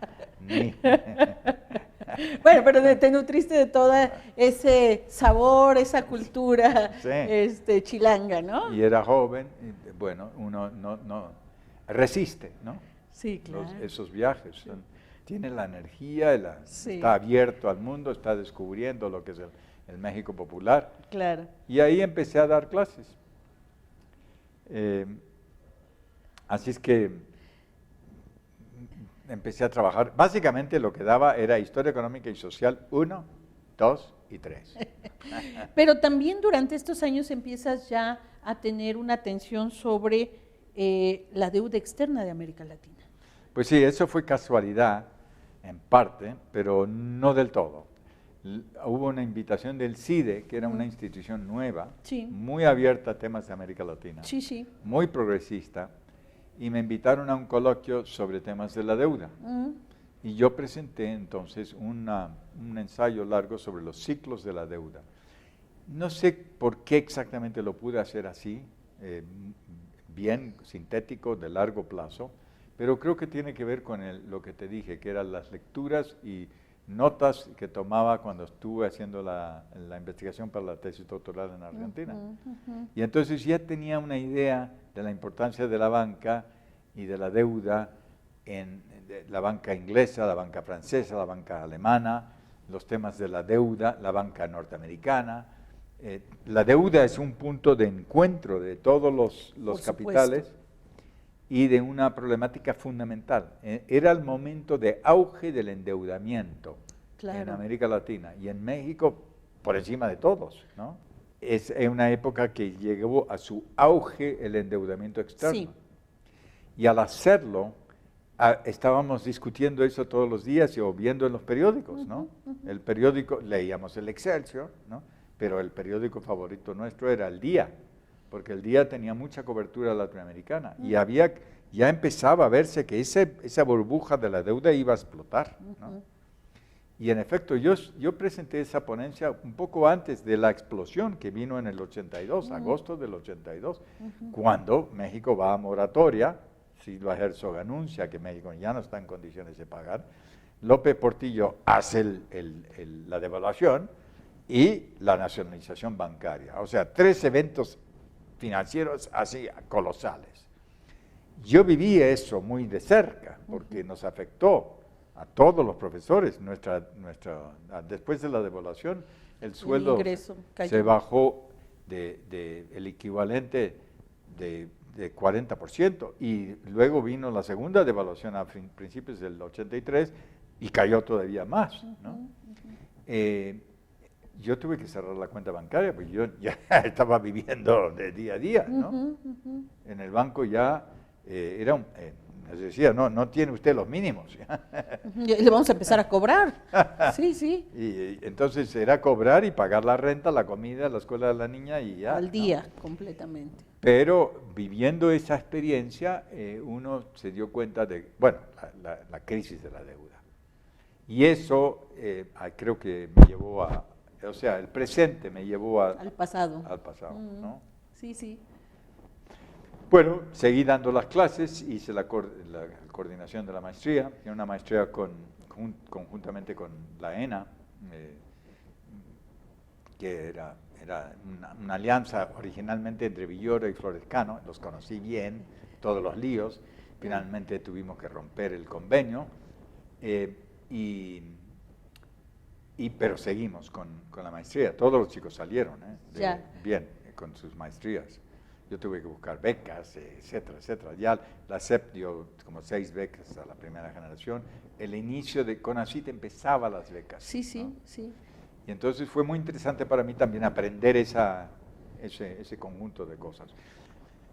Bueno, pero te nutriste de todo ese sabor, esa cultura chilanga, ¿no? Y era joven, y, bueno, uno no resiste, ¿no? Sí, claro. Esos viajes. tiene la energía, está abierto al mundo, está descubriendo lo que es el México popular. Claro. Y ahí empecé a dar clases. Así es que empecé a trabajar. Básicamente lo que daba era Historia Económica y Social 1, 2 y 3. Pero también durante estos años empiezas ya a tener una atención sobre la deuda externa de América Latina. Pues sí, eso fue casualidad en parte, pero no del todo. Hubo una invitación del CIDE, que era una institución nueva, Sí. muy abierta a temas de América Latina, Sí, sí. muy progresista, y me invitaron a un coloquio sobre temas de la deuda. Y yo presenté entonces un ensayo largo sobre los ciclos de la deuda. No sé por qué exactamente lo pude hacer así, bien sintético, de largo plazo, pero creo que tiene que ver con lo que te dije, que eran las lecturas y notas que tomaba cuando estuve haciendo la investigación para la tesis doctoral en Argentina. Y entonces ya tenía una idea de la importancia de la banca y de la deuda en la banca inglesa, la banca francesa, la banca alemana, los temas de la deuda, la banca norteamericana. La deuda es un punto de encuentro de todos los capitales y de una problemática fundamental. Era el momento de auge del endeudamiento en América Latina y en México por encima de todos, ¿no? Es una época que llegó a su auge el endeudamiento externo. Sí. Y al hacerlo, estábamos discutiendo eso todos los días o viendo en los periódicos, ¿no? El periódico, leíamos el Excelsior, ¿no? Pero el periódico favorito nuestro era El Día, porque El Día tenía mucha cobertura latinoamericana y ya empezaba a verse que esa burbuja de la deuda iba a explotar, ¿no? Y en efecto, yo presenté esa ponencia un poco antes de la explosión que vino en el 82, agosto del 82, cuando México va a moratoria. Silva Herzog anuncia que México ya no está en condiciones de pagar, López Portillo hace la devaluación y la nacionalización bancaria. O sea, 3 eventos financieros así colosales. Yo viví eso muy de cerca porque nos afectó a todos los profesores. Después de la devaluación, el sueldo se bajó el equivalente de 40%, y luego vino la segunda devaluación a principios del 83 y cayó todavía más, ¿no? Yo tuve que cerrar la cuenta bancaria, pues yo ya estaba viviendo de día a día, ¿no? En el banco ya les decía, no tiene usted los mínimos. Le vamos a empezar a cobrar. Sí, sí. Y entonces era cobrar y pagar la renta, la comida, la escuela de la niña y ya. Al día, ¿no? Completamente. Pero viviendo esa experiencia, uno se dio cuenta de, bueno, la crisis de la deuda. Y eso creo que me llevó o sea, el presente me llevó al pasado. Al pasado, ¿no? Sí, sí. Bueno, seguí dando las clases, hice la coordinación de la maestría, tiene una maestría conjuntamente con la ENA, que era una alianza originalmente entre Villoro y Florescano. Los conocí bien, todos los líos, finalmente tuvimos que romper el convenio, pero seguimos con la maestría. Todos los chicos salieron bien con sus maestrías. Yo tuve que buscar becas, etcétera, etcétera. Ya la SEP dio como 6 becas a la primera generación. El inicio de CONACYT empezaba las becas. Sí, sí, ¿no? sí. Y entonces fue muy interesante para mí también aprender ese conjunto de cosas.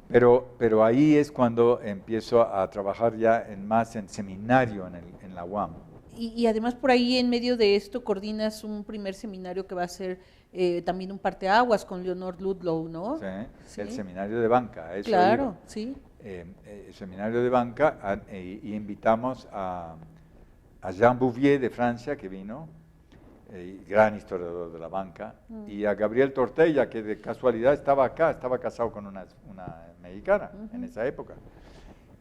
Pero ahí es cuando empiezo a trabajar ya más en seminario en la UAM. Y además por ahí en medio de esto coordinas un primer seminario que va a ser también un parteaguas con Leonor Ludlow, ¿no? Sí, sí. El seminario de banca. Eso claro, iba. Sí. El seminario de banca, y invitamos a Jean Bouvier de Francia, que vino, gran historiador de la banca, y a Gabriel Tortella, que de casualidad estaba acá, estaba casado con una mexicana en esa época,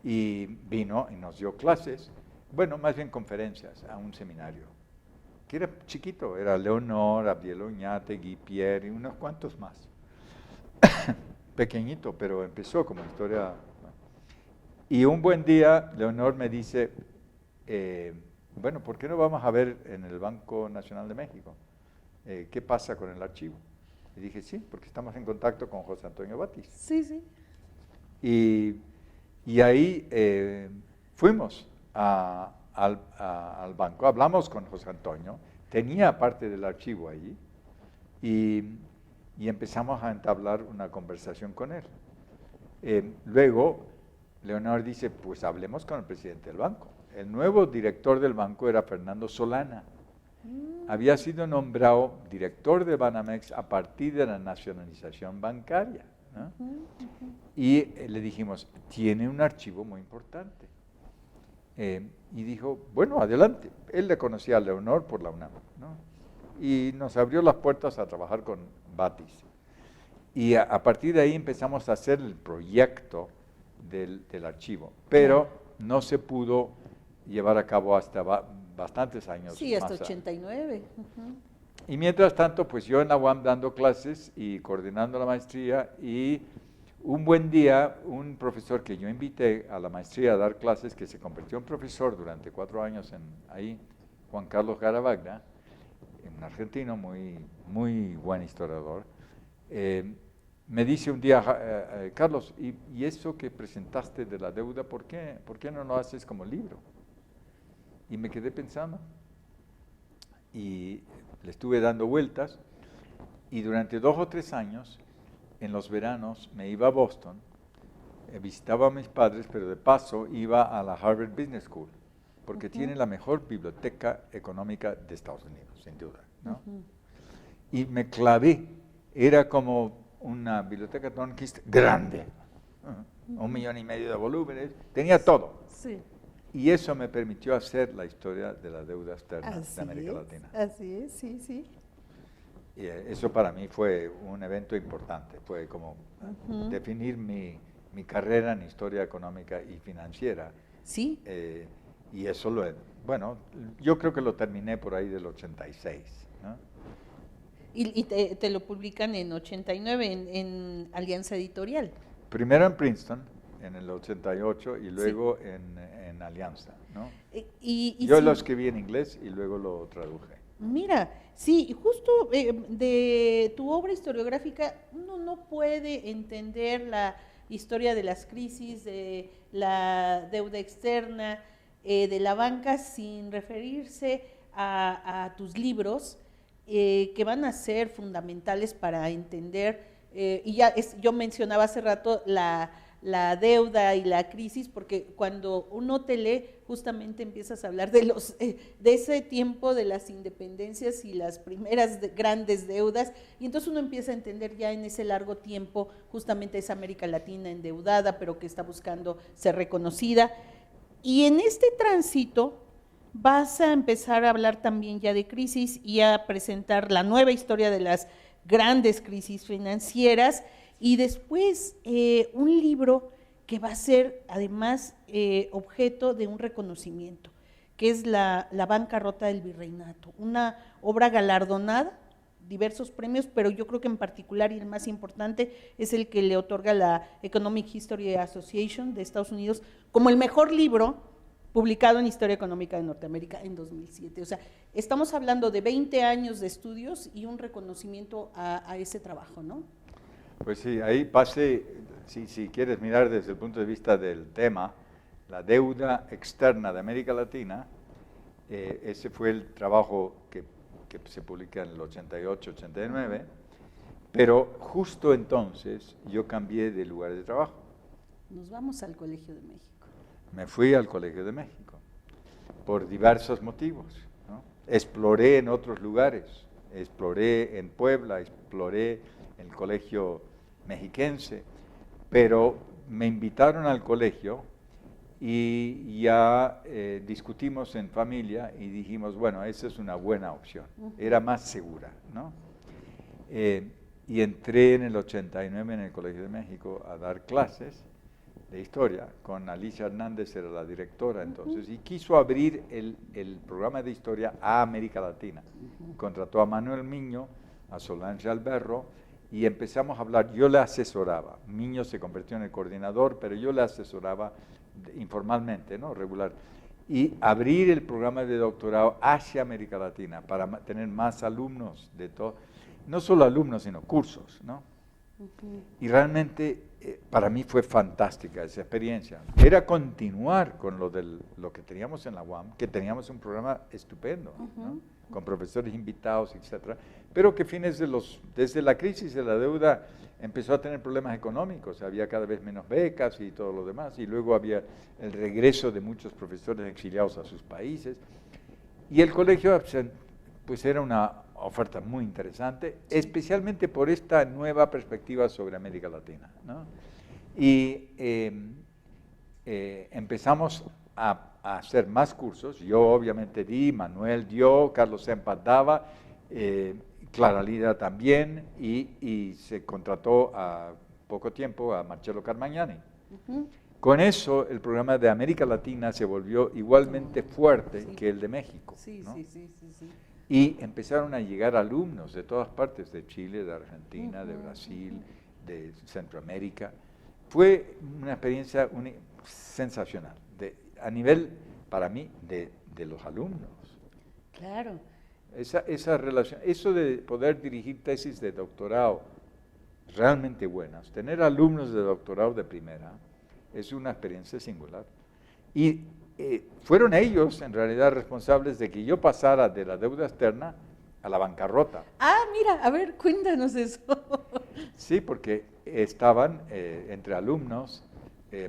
y vino y nos dio clases, bueno, más bien conferencias, a un seminario, que era chiquito, era Leonor, Abdiel Oñate, Guy Pierre y unos cuantos más. Pequeñito, pero empezó como historia. Y un buen día, Leonor me dice, bueno, ¿por qué no vamos a ver en el Banco Nacional de México qué pasa con el archivo? Y dije, sí, porque estamos en contacto con José Antonio Batis. Sí, sí. Y ahí fuimos al banco, hablamos con José Antonio, tenía parte del archivo allí, y empezamos a entablar una conversación con él. Luego, Leonor dice, pues hablemos con el presidente del banco. El nuevo director del banco era Fernando Solana. Había sido nombrado director de Banamex a partir de la nacionalización bancaria, ¿no? Y le dijimos, tiene un archivo muy importante. Y dijo, bueno, adelante. Él le conocía a Leonor por la UNAM, ¿no? Y nos abrió las puertas a trabajar con Batis. Y a partir de ahí empezamos a hacer el proyecto del archivo, pero no se pudo llevar a cabo hasta bastantes años. Sí, hasta 89. Y mientras tanto, pues yo en la UAM dando clases y coordinando la maestría, y un buen día, un profesor que yo invité a la maestría a dar clases, que se convirtió en profesor durante 4 años ahí, Juan Carlos Garavagna, un argentino muy buen historiador, me dice un día, Carlos, ¿y eso que presentaste de la deuda, por qué no lo haces como libro? Y me quedé pensando, y le estuve dando vueltas, y durante 2 o 3 años, en los veranos, me iba a Boston, visitaba a mis padres, pero de paso iba a la Harvard Business School, porque tiene la mejor biblioteca económica de Estados Unidos, sin duda, ¿no? Y me clavé, era como una biblioteca Tornquist grande, 1,5 millones de volúmenes, tenía todo. Sí. Y eso me permitió hacer la historia de la deuda externa de América Latina. Así es, sí, sí. Y eso para mí fue un evento importante, fue como definir mi carrera en historia económica y financiera. Sí. Y eso bueno, yo creo que lo terminé por ahí del 86, ¿no? Y te lo publican en 89 en Alianza Editorial. Primero en Princeton, en el 88, y luego en Alianza, ¿no? Yo lo escribí en inglés y luego lo traduje. Mira, sí, justo de tu obra historiográfica uno no puede entender la historia de las crisis, de la deuda externa, de la banca sin referirse a tus libros que van a ser fundamentales para entender, y ya yo mencionaba hace rato la deuda y la crisis, porque cuando uno te lee, justamente empiezas a hablar de ese tiempo de las independencias y las primeras grandes deudas, y entonces uno empieza a entender ya en ese largo tiempo justamente esa América Latina endeudada, pero que está buscando ser reconocida. Y en este tránsito vas a empezar a hablar también ya de crisis y a presentar la nueva historia de las grandes crisis financieras, y después un libro que va a ser además objeto de un reconocimiento, que es la bancarrota del virreinato, una obra galardonada, diversos premios, pero yo creo que en particular y el más importante es el que le otorga la Economic History Association de Estados Unidos como el mejor libro publicado en Historia Económica de Norteamérica en 2007. O sea, estamos hablando de 20 años de estudios y un reconocimiento a ese trabajo, ¿no? Pues sí, ahí si quieres mirar desde el punto de vista del tema, la deuda externa de América Latina, ese fue el trabajo que se publica en el 88-89, pero justo entonces yo cambié de lugar de trabajo. Nos vamos al Colegio de México. Me fui al Colegio de México por diversos motivos, ¿no? Exploré en otros lugares, exploré en Puebla, exploré el Colegio Mexiquense, pero me invitaron al colegio y ya discutimos en familia y dijimos, bueno, esa es una buena opción, era más segura, ¿no? Y entré en el 89 en el Colegio de México a dar clases de historia, con Alicia Hernández, era la directora entonces, y quiso abrir el programa de historia a América Latina. Contrató a Manuel Miño, a Solange Alberro, y empezamos a hablar. Yo le asesoraba, Miño se convirtió en el coordinador, pero yo le asesoraba informalmente, ¿no? Regular. y abrir el programa de doctorado hacia América Latina para tener más alumnos de todo, no solo alumnos, sino cursos, ¿no? Y realmente para mí fue fantástica esa experiencia. Era continuar con lo que teníamos en la UAM, que teníamos un programa estupendo, ¿no? Con profesores invitados, etcétera, pero que desde la crisis de la deuda empezó a tener problemas económicos, había cada vez menos becas y todo lo demás, y luego había el regreso de muchos profesores exiliados a sus países, y el colegio pues era una oferta muy interesante, especialmente por esta nueva perspectiva sobre América Latina, ¿no? Y empezamos a hacer más cursos. Yo obviamente di, Manuel dio, Carlos Sempat daba, Clara Lida también, y se contrató a poco tiempo a Marcelo Carmagnani. Con eso, el programa de América Latina se volvió igualmente fuerte que el de México, ¿no? Sí. Y empezaron a llegar alumnos de todas partes, de Chile, de Argentina, de Brasil, de Centroamérica. Fue una experiencia sensacional, a nivel, para mí, de los alumnos. Claro. Esa relación, eso de poder dirigir tesis de doctorado realmente buenas, tener alumnos de doctorado de primera, es una experiencia singular. Y fueron ellos, en realidad, responsables de que yo pasara de la deuda externa a la bancarrota. Ah, mira, a ver, cuéntanos eso. Sí, porque estaban entre alumnos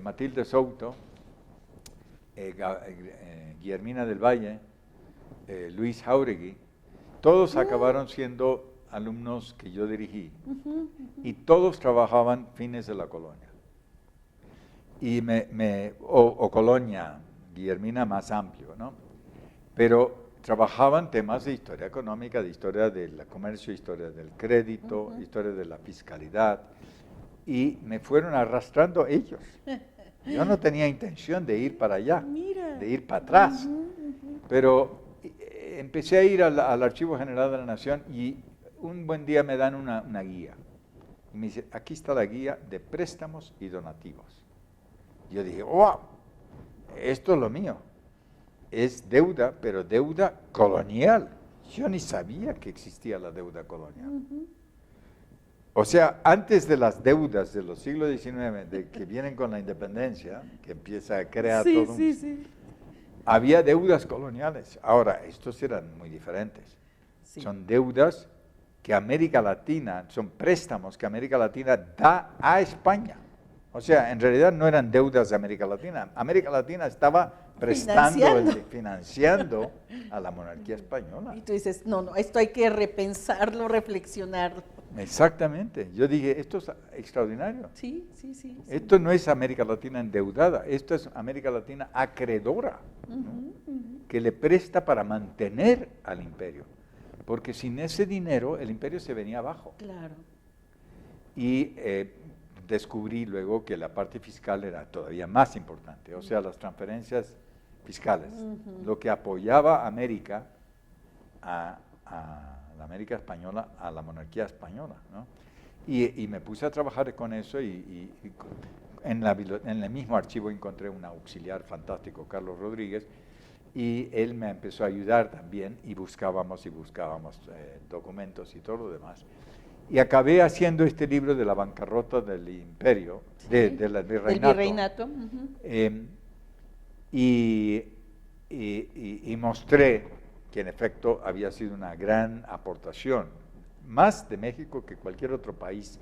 Matilde Souto, Guillermina del Valle, Luis Jauregui, todos acabaron siendo alumnos que yo dirigí, y todos trabajaban fines de la colonia. Y o colonia, Guillermina más amplio, ¿no? Pero trabajaban temas de historia económica, de historia del comercio, historia del crédito, historia de la fiscalidad, y me fueron arrastrando ellos. Yo no tenía intención de ir para allá, de ir para atrás, pero empecé a ir al Archivo General de la Nación y un buen día me dan una guía. Y me dice, aquí está la guía de préstamos y donativos. Yo dije, wow, esto es lo mío. Es deuda, pero deuda colonial. Yo ni sabía que existía la deuda colonial. O sea, antes de las deudas de los siglos XIX, de que vienen con la independencia, que empieza a crear todo había deudas coloniales. Ahora, estos eran muy diferentes. Sí. Son deudas que América Latina, son préstamos que América Latina da a España. O sea, en realidad no eran deudas de América Latina. América Latina estaba financiando a la monarquía española. Y tú dices, no, esto hay que repensarlo, reflexionarlo. Exactamente. Yo dije, esto es extraordinario. Sí. Esto no es América Latina endeudada, esto es América Latina acreedora, ¿no? Que le presta para mantener al imperio. Porque sin ese dinero el imperio se venía abajo. Claro. Y descubrí luego que la parte fiscal era todavía más importante, o sea, las transferencias fiscales, lo que apoyaba a América, a la América española, a la monarquía española, ¿no? Y me puse a trabajar con eso y en el mismo archivo encontré un auxiliar fantástico, Carlos Rodríguez, y él me empezó a ayudar también y buscábamos documentos y todo lo demás. Y acabé haciendo este libro de la bancarrota del imperio, del virreinato. Y mostré que en efecto había sido una gran aportación, más de México que cualquier otro país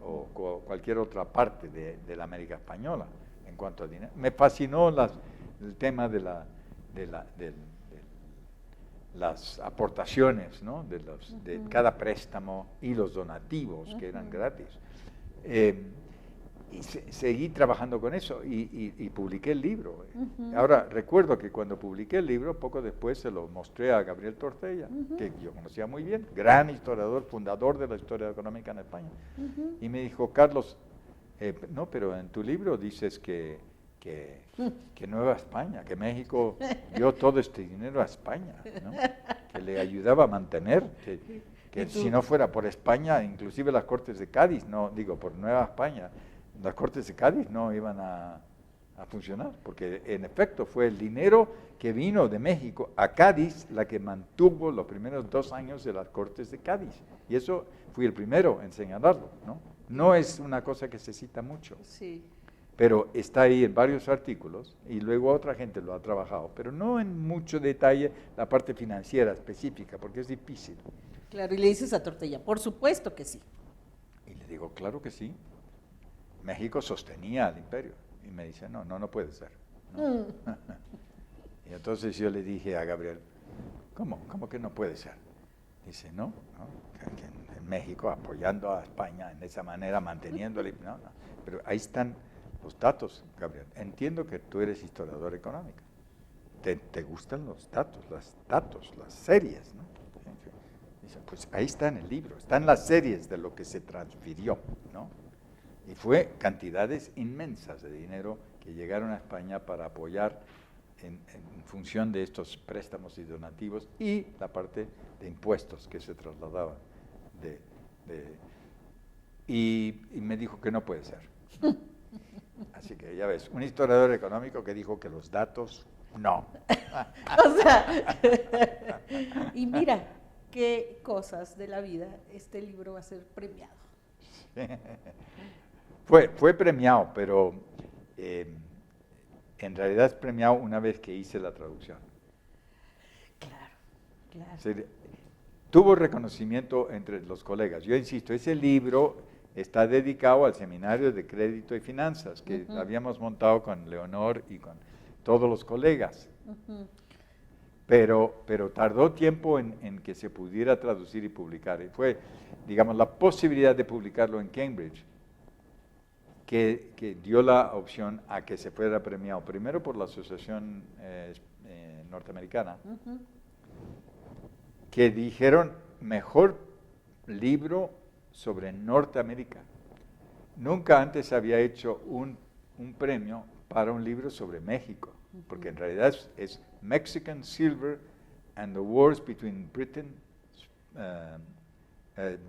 o cualquier otra parte de la América Española en cuanto a dinero. Me fascinó el tema de las aportaciones, ¿no? de cada préstamo y los donativos que eran gratis. Y seguí trabajando con eso y publiqué el libro. Ahora, recuerdo que cuando publiqué el libro, poco después se lo mostré a Gabriel Tortella, que yo conocía muy bien, gran historiador, fundador de la historia económica en España. Y me dijo, Carlos, no, pero en tu libro dices que Nueva España, que México dio todo este dinero a España, ¿no? Que le ayudaba a mantener, que si no fuera por España, inclusive las Cortes de Cádiz, por Nueva España, las Cortes de Cádiz no iban a a funcionar, porque en efecto fue el dinero que vino de México a Cádiz la que mantuvo los primeros 2 años de las Cortes de Cádiz. Y eso fui el primero en señalarlo, ¿no? No es una cosa que se cita mucho, Sí. pero está ahí en varios artículos y luego otra gente lo ha trabajado, pero no en mucho detalle la parte financiera específica, porque es difícil. Claro, y le dices a Tortella, por supuesto que sí. Y le digo, claro que sí. México sostenía al imperio. Y me dice, no puede ser. ¿No? Y entonces yo le dije a Gabriel, ¿Cómo que no puede ser? Dice, no, que en México apoyando a España en esa manera, manteniéndole, no. Pero ahí están los datos, Gabriel. Entiendo que tú eres historiador económico. Te gustan los datos, las series, ¿no? Dice, pues ahí está en el libro, están las series de lo que se transfirió, ¿no? Y fue cantidades inmensas de dinero que llegaron a España para apoyar en función de estos préstamos y donativos y la parte de impuestos que se trasladaban. Y me dijo que no puede ser. Así que ya ves, un historiador económico que dijo que los datos, no. O sea, y mira qué cosas de la vida este libro va a ser premiado. Fue premiado, pero en realidad es premiado una vez que hice la traducción. Claro. O sea, tuvo reconocimiento entre los colegas. Yo insisto, ese libro está dedicado al seminario de crédito y finanzas que habíamos montado con Leonor y con todos los colegas. Pero tardó tiempo en que se pudiera traducir y publicar. Y fue, digamos, la posibilidad de publicarlo en Cambridge que dio la opción a que se fuera premiado, primero por la Asociación Norteamericana, que dijeron, mejor libro sobre Norteamérica. Nunca antes había hecho un premio para un libro sobre México, porque en realidad es Mexican Silver and the Wars between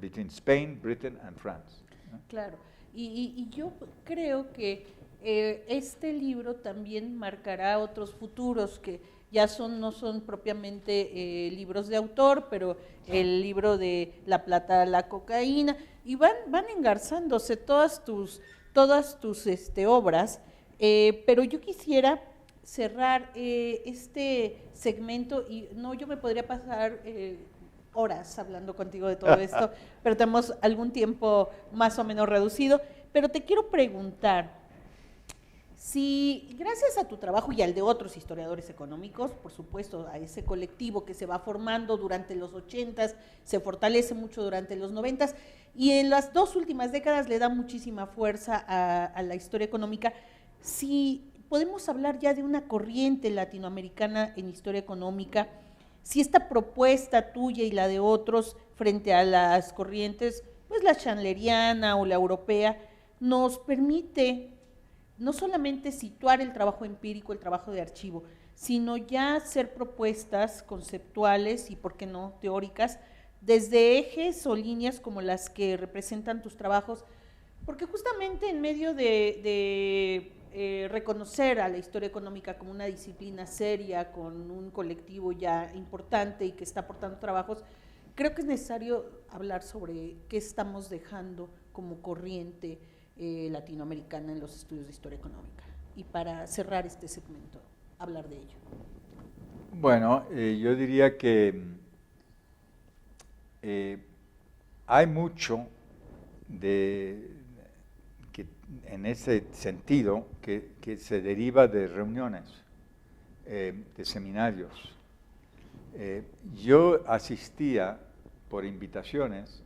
between Spain, Britain and France. ¿No? Claro, y yo creo que este libro también marcará otros futuros que ya no son propiamente libros de autor, pero el libro de La plata, la cocaína, y van engarzándose todas tus obras, pero yo quisiera cerrar este segmento y yo me podría pasar horas hablando contigo de todo esto, pero tenemos algún tiempo más o menos reducido, pero te quiero preguntar, si gracias a tu trabajo y al de otros historiadores económicos, por supuesto, a ese colectivo que se va formando durante los 80s, se fortalece mucho durante los 90s, y en las 2 últimas décadas le da muchísima fuerza a la historia económica, si podemos hablar ya de una corriente latinoamericana en historia económica, si esta propuesta tuya y la de otros frente a las corrientes, pues la chandleriana o la europea, nos permite no solamente situar el trabajo empírico, el trabajo de archivo, sino ya hacer propuestas conceptuales y, por qué no, teóricas, desde ejes o líneas como las que representan tus trabajos, porque justamente en medio de reconocer a la historia económica como una disciplina seria, con un colectivo ya importante y que está aportando trabajos, creo que es necesario hablar sobre qué estamos dejando como corriente latinoamericana en los estudios de historia económica. Y para cerrar este segmento, hablar de ello. Bueno, yo diría que hay mucho en ese sentido que se deriva de reuniones, de seminarios. Yo asistía por invitaciones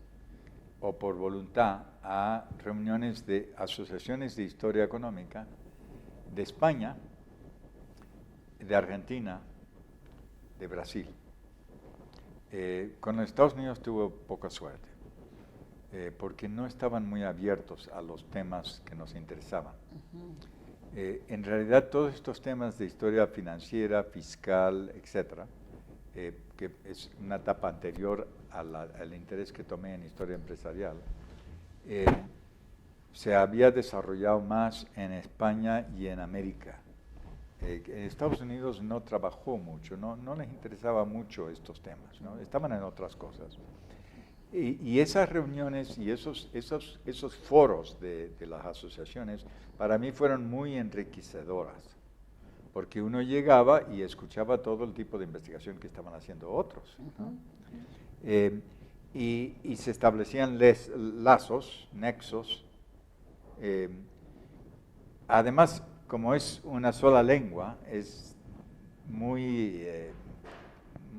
o por voluntad a reuniones de asociaciones de historia económica de España, de Argentina, de Brasil. Con los Estados Unidos tuve poca suerte, porque no estaban muy abiertos a los temas que nos interesaban. En realidad todos estos temas de historia financiera, fiscal, etcétera, que es una etapa anterior al interés que tomé en historia empresarial, se había desarrollado más en España y en América. Estados Unidos no trabajó mucho, no les interesaba mucho estos temas, ¿no? Estaban en otras cosas. Y esas reuniones y esos foros de las asociaciones para mí fueron muy enriquecedoras, porque uno llegaba y escuchaba todo el tipo de investigación que estaban haciendo otros, ¿no? Y se establecían lazos, nexos. Además, como es una sola lengua, es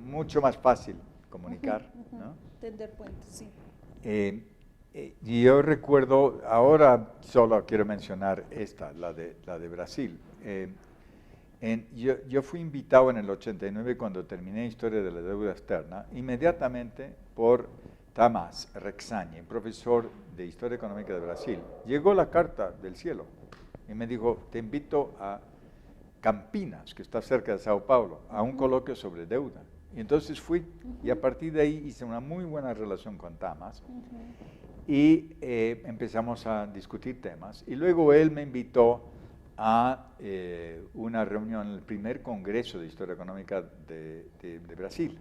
mucho más fácil comunicar, ¿no? Tender puentes, sí. Y yo recuerdo, ahora solo quiero mencionar esta, la de Brasil. Yo fui invitado en el 89, cuando terminé Historia de la Deuda Externa, inmediatamente por Tamás Rexani, profesor de Historia Económica de Brasil. Llegó la carta del cielo y me dijo, te invito a Campinas, que está cerca de Sao Paulo, a un coloquio sobre deuda. Y entonces fui, y a partir de ahí hice una muy buena relación con Tamás, y empezamos a discutir temas. Y luego él me invitó a una reunión en el primer Congreso de Historia Económica de Brasil.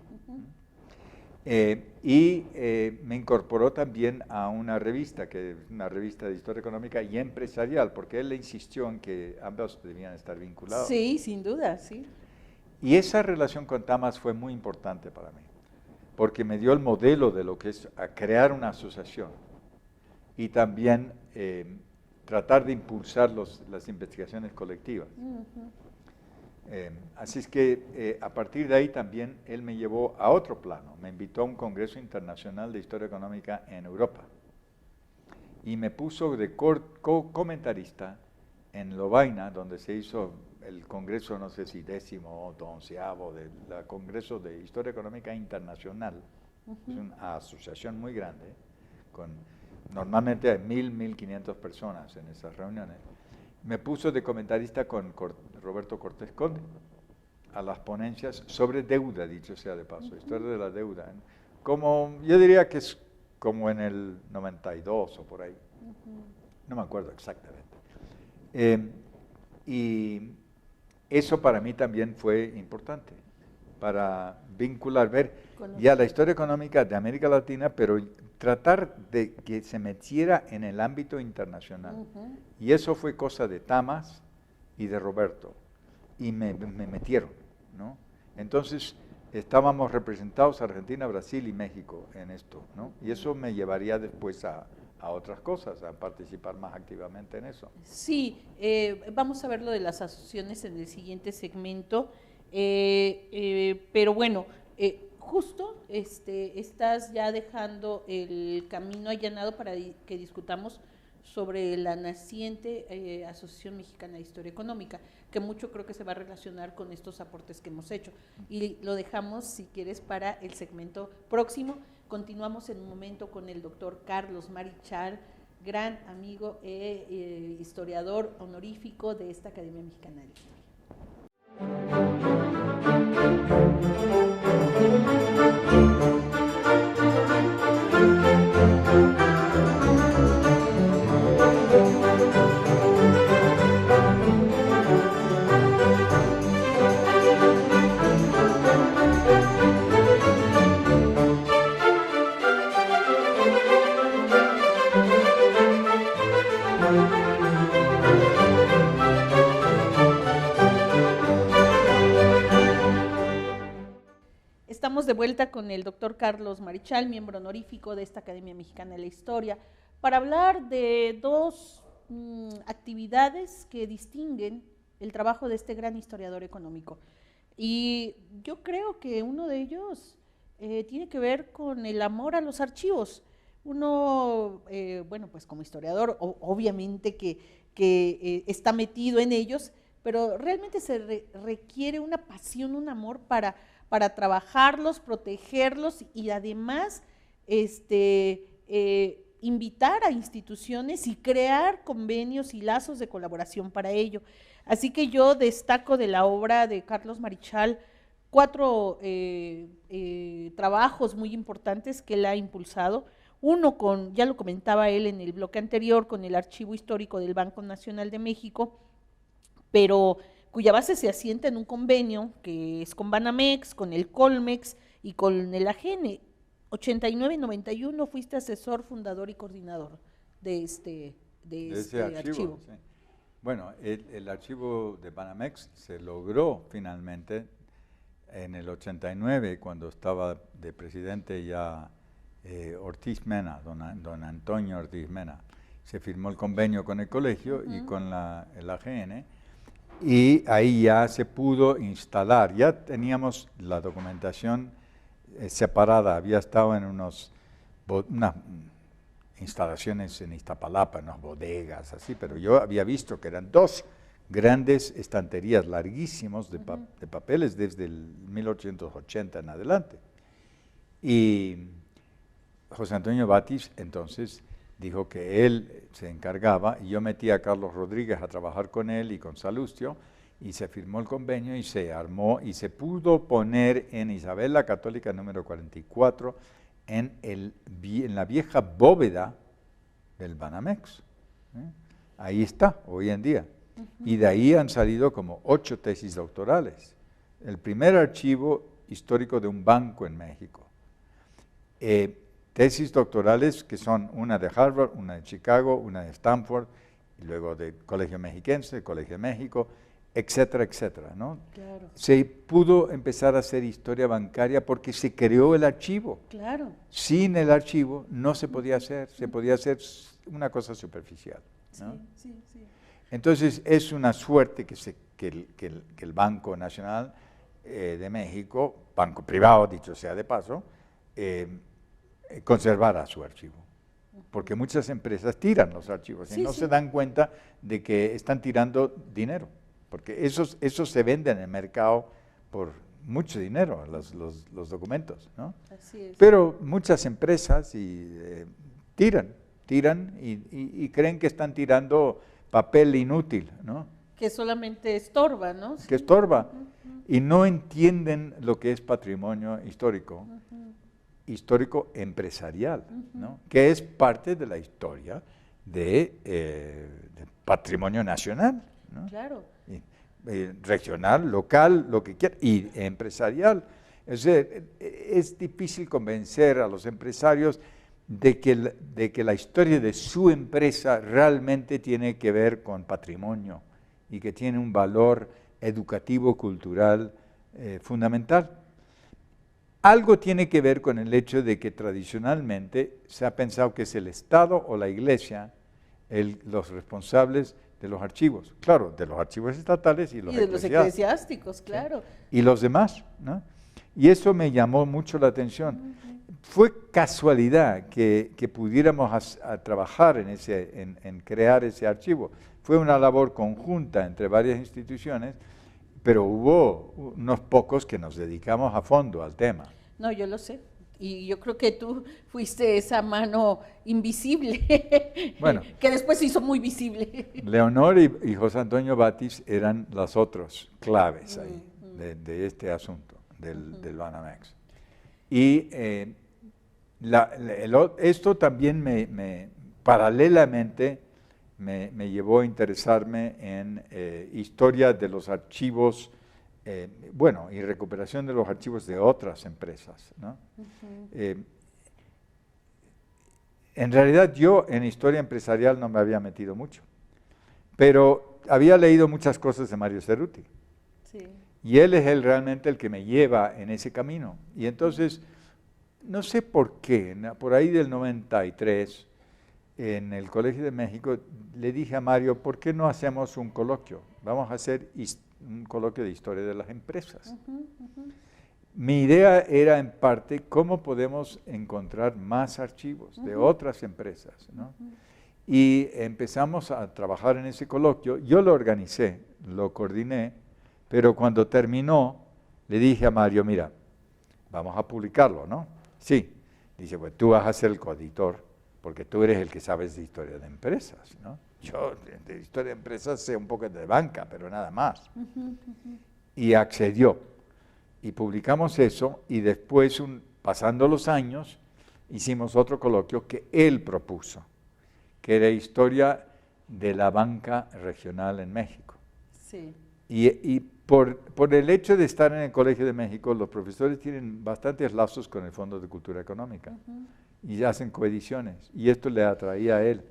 Me incorporó también a una revista, que es una revista de Historia Económica y Empresarial, porque él le insistió en que ambos debían estar vinculados. Sí, sin duda, sí. Y esa relación con Tamás fue muy importante para mí, porque me dio el modelo de lo que es crear una asociación y también tratar de impulsar las investigaciones colectivas. Así es que a partir de ahí también él me llevó a otro plano, me invitó a un Congreso Internacional de Historia Económica en Europa y me puso de comentarista en Lovaina, donde se hizo el Congreso, no sé si 10º o 11º, del Congreso de Historia Económica Internacional. Es una asociación muy grande, normalmente hay 1.500 personas en esas reuniones. Me puso de comentarista con Roberto Cortés Conde a las ponencias sobre deuda, dicho sea de paso, historia de la deuda. Yo diría que es como en el 92 o por ahí, no me acuerdo exactamente. Y eso para mí también fue importante, para vincular, ver ya la historia económica de América Latina, pero tratar de que se metiera en el ámbito internacional. Y eso fue cosa de Tamás y de Roberto, y me metieron, ¿no? Entonces estábamos representados Argentina, Brasil y México en esto, ¿no? Y eso me llevaría después a otras cosas, a participar más activamente en eso. Sí, vamos a ver lo de las asociaciones en el siguiente segmento, pero bueno, justo estás ya dejando el camino allanado para que discutamos sobre la naciente Asociación Mexicana de Historia Económica, que mucho creo que se va a relacionar con estos aportes que hemos hecho. Y lo dejamos, si quieres, para el segmento próximo. Continuamos en un momento con el doctor Carlos Marichal, gran amigo e historiador honorífico de esta Academia Mexicana de Historia. Estamos de vuelta con el doctor Carlos Marichal, miembro honorífico de esta Academia Mexicana de la Historia, para hablar de dos actividades que distinguen el trabajo de este gran historiador económico. Y yo creo que uno de ellos tiene que ver con el amor a los archivos. Uno, bueno, pues como historiador, obviamente que está metido en ellos, pero realmente se requiere una pasión, un amor para trabajarlos, protegerlos y además invitar a instituciones y crear convenios y lazos de colaboración para ello. Así que yo destaco de la obra de Carlos Marichal 4 trabajos muy importantes que él ha impulsado. Uno con, ya lo comentaba él en el bloque anterior, con el Archivo Histórico del Banco Nacional de México, pero cuya base se asienta en un convenio que es con Banamex, con el Colmex y con el AGN. 89-91 fuiste asesor, fundador y coordinador de este ese archivo. Sí. Bueno, el archivo de Banamex se logró finalmente en el 89, cuando estaba de presidente ya Ortiz Mena, don Antonio Ortiz Mena. Se firmó el convenio con el colegio y con el AGN, y ahí ya se pudo instalar. Ya teníamos la documentación separada, había estado en unas instalaciones en Iztapalapa, unas bodegas, así, pero yo había visto que eran 2 grandes estanterías larguísimos de papeles desde el 1880 en adelante. Y José Antonio Batis entonces dijo que él se encargaba, y yo metí a Carlos Rodríguez a trabajar con él y con Salustio, y se firmó el convenio y se armó y se pudo poner en Isabel la Católica número 44 en la vieja bóveda del Banamex. Ahí está, hoy en día. Y de ahí han salido como 8 tesis doctorales. El primer archivo histórico de un banco en México. Tesis doctorales que son una de Harvard, una de Chicago, una de Stanford, y luego del Colegio Mexiquense, el Colegio de México, etcétera, etcétera, ¿no? Claro. Se pudo empezar a hacer historia bancaria porque se creó el archivo. Claro. Sin el archivo no se podía hacer, se podía hacer una cosa superficial, ¿no? Sí. Entonces es una suerte que el Banco Nacional de México, banco privado, dicho sea de paso, conservara su archivo. Porque muchas empresas tiran los archivos y no se dan cuenta de que están tirando dinero. Porque esos se venden en el mercado por mucho dinero, los documentos, ¿no? Así es. Pero muchas empresas tiran y creen que están tirando papel inútil, ¿no? Que solamente estorba, ¿no? Que estorba. Y no entienden lo que es patrimonio histórico, histórico empresarial, ¿no? Que es parte de la historia de patrimonio nacional, ¿no? Claro. Regional, local, lo que quiera, y empresarial. Es difícil convencer a los empresarios de que la historia de su empresa realmente tiene que ver con patrimonio y que tiene un valor educativo, cultural fundamental. Algo tiene que ver con el hecho de que tradicionalmente se ha pensado que es el Estado o la Iglesia los responsables de los archivos, claro, de los archivos estatales y de los eclesiásticos, claro. Y los demás, ¿no? Y eso me llamó mucho la atención. Fue casualidad que pudiéramos trabajar en crear ese archivo. Fue una labor conjunta entre varias instituciones, pero hubo unos pocos que nos dedicamos a fondo al tema. No, yo lo sé. Y yo creo que tú fuiste esa mano invisible, bueno, que después se hizo muy visible. Leonor y José Antonio Batis eran las otras claves ahí de este asunto del Banamex. Y esto también paralelamente me llevó a interesarme en historia de los archivos, y recuperación de los archivos de otras empresas, ¿no? En realidad yo en historia empresarial no me había metido mucho, pero había leído muchas cosas de Mario Cerruti. Sí. Y él es realmente el que me lleva en ese camino. Y entonces, no sé por qué, por ahí del 93, en el Colegio de México, le dije a Mario, ¿por qué no hacemos un coloquio? Vamos a hacer un coloquio de historia de las empresas. Mi idea era en parte cómo podemos encontrar más archivos de otras empresas, ¿no? Y empezamos a trabajar en ese coloquio. Yo lo organicé, lo coordiné, pero cuando terminó le dije a Mario, mira, vamos a publicarlo, ¿no? Sí. Dice, pues tú vas a ser el coeditor, porque tú eres el que sabes de historia de empresas, ¿no? Yo de historia de empresas sé un poco de banca, pero nada más. Y accedió. Y publicamos eso, y después, pasando los años, hicimos otro coloquio que él propuso, que era historia de la banca regional en México. Sí. Y por el hecho de estar en el Colegio de México, los profesores tienen bastantes lazos con el Fondo de Cultura Económica y hacen coediciones, y esto le atraía a él.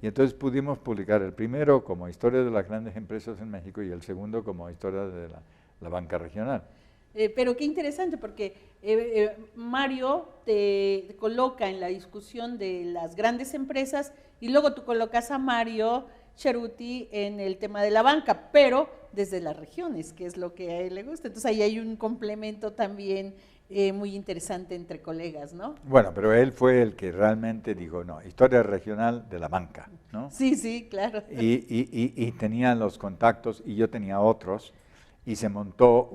Y entonces pudimos publicar el primero como historia de las grandes empresas en México y el segundo como historia de la banca regional. Pero qué interesante, porque Mario te coloca en la discusión de las grandes empresas y luego tú colocas a Mario Cerruti en el tema de la banca, pero desde las regiones, que es lo que a él le gusta. Entonces ahí hay un complemento también muy interesante entre colegas, ¿no? Bueno, pero él fue el que realmente dijo, no, historia regional de la banca, ¿no? Sí, sí, claro. Y tenían los contactos y yo tenía otros. Y se montó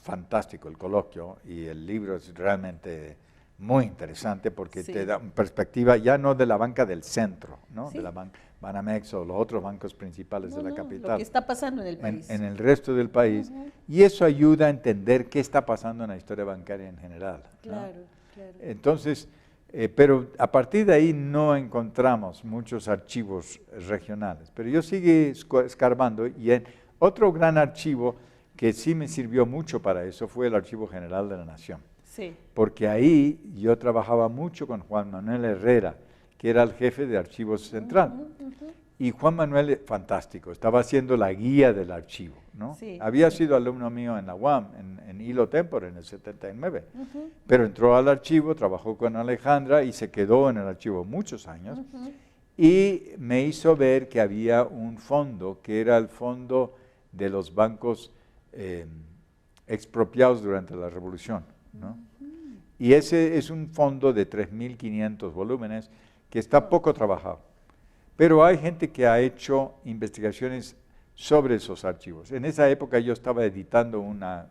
fantástico el coloquio, y el libro es realmente muy interesante porque te da una perspectiva ya no de la banca del centro, ¿no? De la Banamex o los otros bancos principales de la capital. Lo que está pasando en el país. En el resto del país. Y eso ayuda a entender qué está pasando en la historia bancaria en general, ¿no? Claro, claro. Entonces, pero a partir de ahí no encontramos muchos archivos regionales. Pero yo seguí escarbando y otro gran archivo que sí me sirvió mucho para eso fue el Archivo General de la Nación. Sí. Porque ahí yo trabajaba mucho con Juan Manuel Herrera, que era el jefe de Archivos Central. Y Juan Manuel, fantástico, estaba haciendo la guía del archivo, ¿no? Sí. Había sido alumno mío en la UAM, en Hilo Tempore, en el 79. Pero entró al archivo, trabajó con Alejandra y se quedó en el archivo muchos años. Y me hizo ver que había un fondo, que era el fondo de los bancos expropiados durante la Revolución, ¿no? Y ese es un fondo de 3.500 volúmenes que está poco trabajado. Pero hay gente que ha hecho investigaciones sobre esos archivos. En esa época yo estaba editando una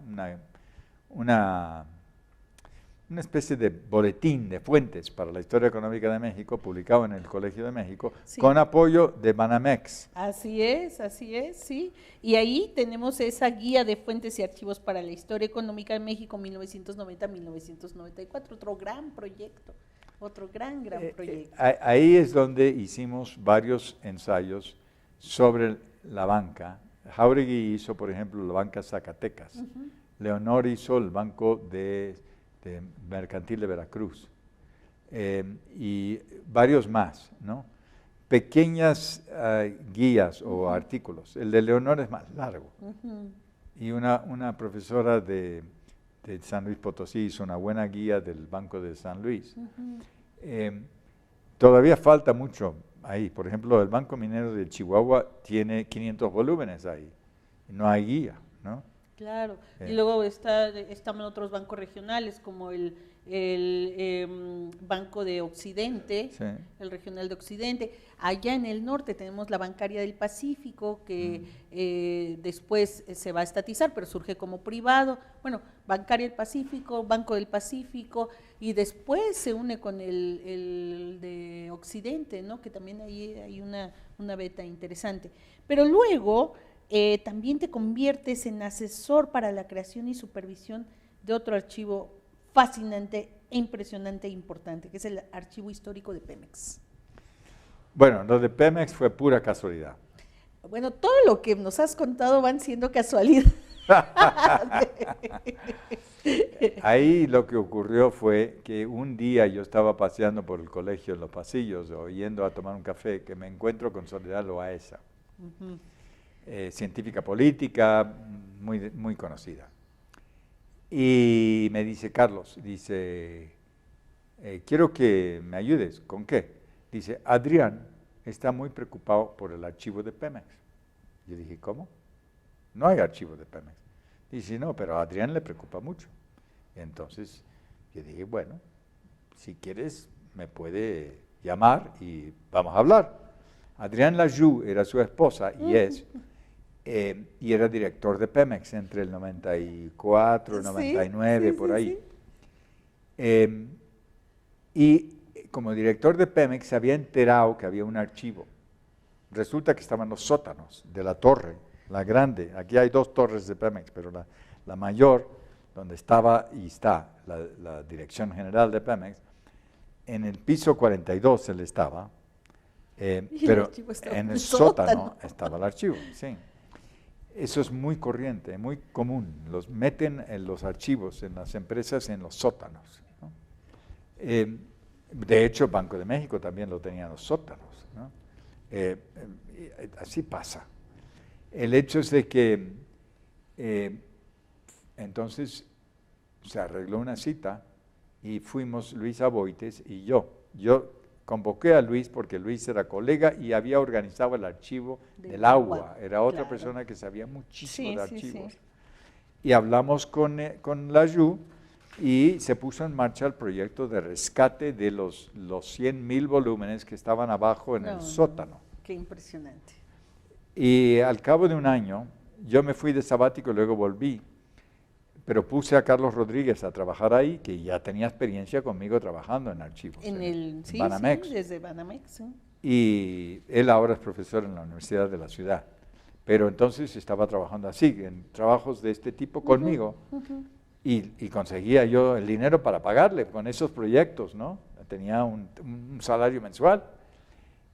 especie de boletín de fuentes para la historia económica de México, publicado en el Colegio de México, con apoyo de Banamex. Así es, sí. Y ahí tenemos esa guía de fuentes y archivos para la historia económica de México 1990-1994, otro gran proyecto, otro gran proyecto. Ahí es donde hicimos varios ensayos sobre la banca. Jauregui hizo, por ejemplo, la banca Zacatecas. Leonor hizo el banco de Mercantil de Veracruz, y varios más, ¿no? Pequeñas guías o artículos. El de Leonor es más largo. Y una profesora de San Luis Potosí hizo una buena guía del Banco de San Luis. Todavía falta mucho ahí. Por ejemplo, el Banco Minero de Chihuahua tiene 500 volúmenes ahí. No hay guía, ¿no? Claro, y luego están otros bancos regionales como el Banco de Occidente, el Regional de Occidente. Allá en el norte tenemos la Bancaria del Pacífico, que después se va a estatizar, pero surge como privado. Bueno, Bancaria del Pacífico, Banco del Pacífico, y después se une con el de Occidente, ¿no? Que también ahí hay una beta interesante. Pero luego también te conviertes en asesor para la creación y supervisión de otro archivo fascinante, impresionante e importante, que es el Archivo Histórico de Pemex. Bueno, lo de Pemex fue pura casualidad. Bueno, todo lo que nos has contado van siendo casualidad. Ahí lo que ocurrió fue que un día yo estaba paseando por el colegio en los pasillos o yendo a tomar un café, que me encuentro con Soledad Loaesa. Científica política, muy conocida. Y me dice, Carlos, quiero que me ayudes. ¿Con qué? Dice, Adrián está muy preocupado por el archivo de Pemex. Yo dije, ¿cómo? No hay archivo de Pemex. Dice, no, pero a Adrián le preocupa mucho. Y entonces yo dije, bueno, si quieres me puede llamar y vamos a hablar. Adrián Lajou era su esposa y es... y era director de Pemex entre el 94, 99, por ahí. Y como director de Pemex se había enterado que había un archivo. Resulta que estaban los sótanos de la torre, la grande. Aquí hay dos torres de Pemex, pero la mayor donde estaba y está la dirección general de Pemex, en el piso 42 él estaba, pero en el sótano estaba el archivo, sí. Eso es muy corriente, muy común. Los meten en los archivos en las empresas en los sótanos, ¿no? De hecho, Banco de México también lo tenía en los sótanos, ¿no? Así pasa. El hecho es de que entonces se arregló una cita y fuimos Luis Aboites y yo. Yo convoqué a Luis porque Luis era colega y había organizado el archivo del agua. Era otra persona que sabía muchísimo de archivos. Y hablamos con la YU y se puso en marcha el proyecto de rescate de los 100,000 volúmenes que estaban abajo en el sótano. Qué impresionante. Y al cabo de un año, yo me fui de sabático y luego volví, pero puse a Carlos Rodríguez a trabajar ahí, que ya tenía experiencia conmigo trabajando en archivos. En Banamex. Sí, desde Banamex. Sí. Y él ahora es profesor en la Universidad de la Ciudad. Pero entonces estaba trabajando así, en trabajos de este tipo conmigo, y conseguía yo el dinero para pagarle con esos proyectos, ¿no? Tenía un salario mensual.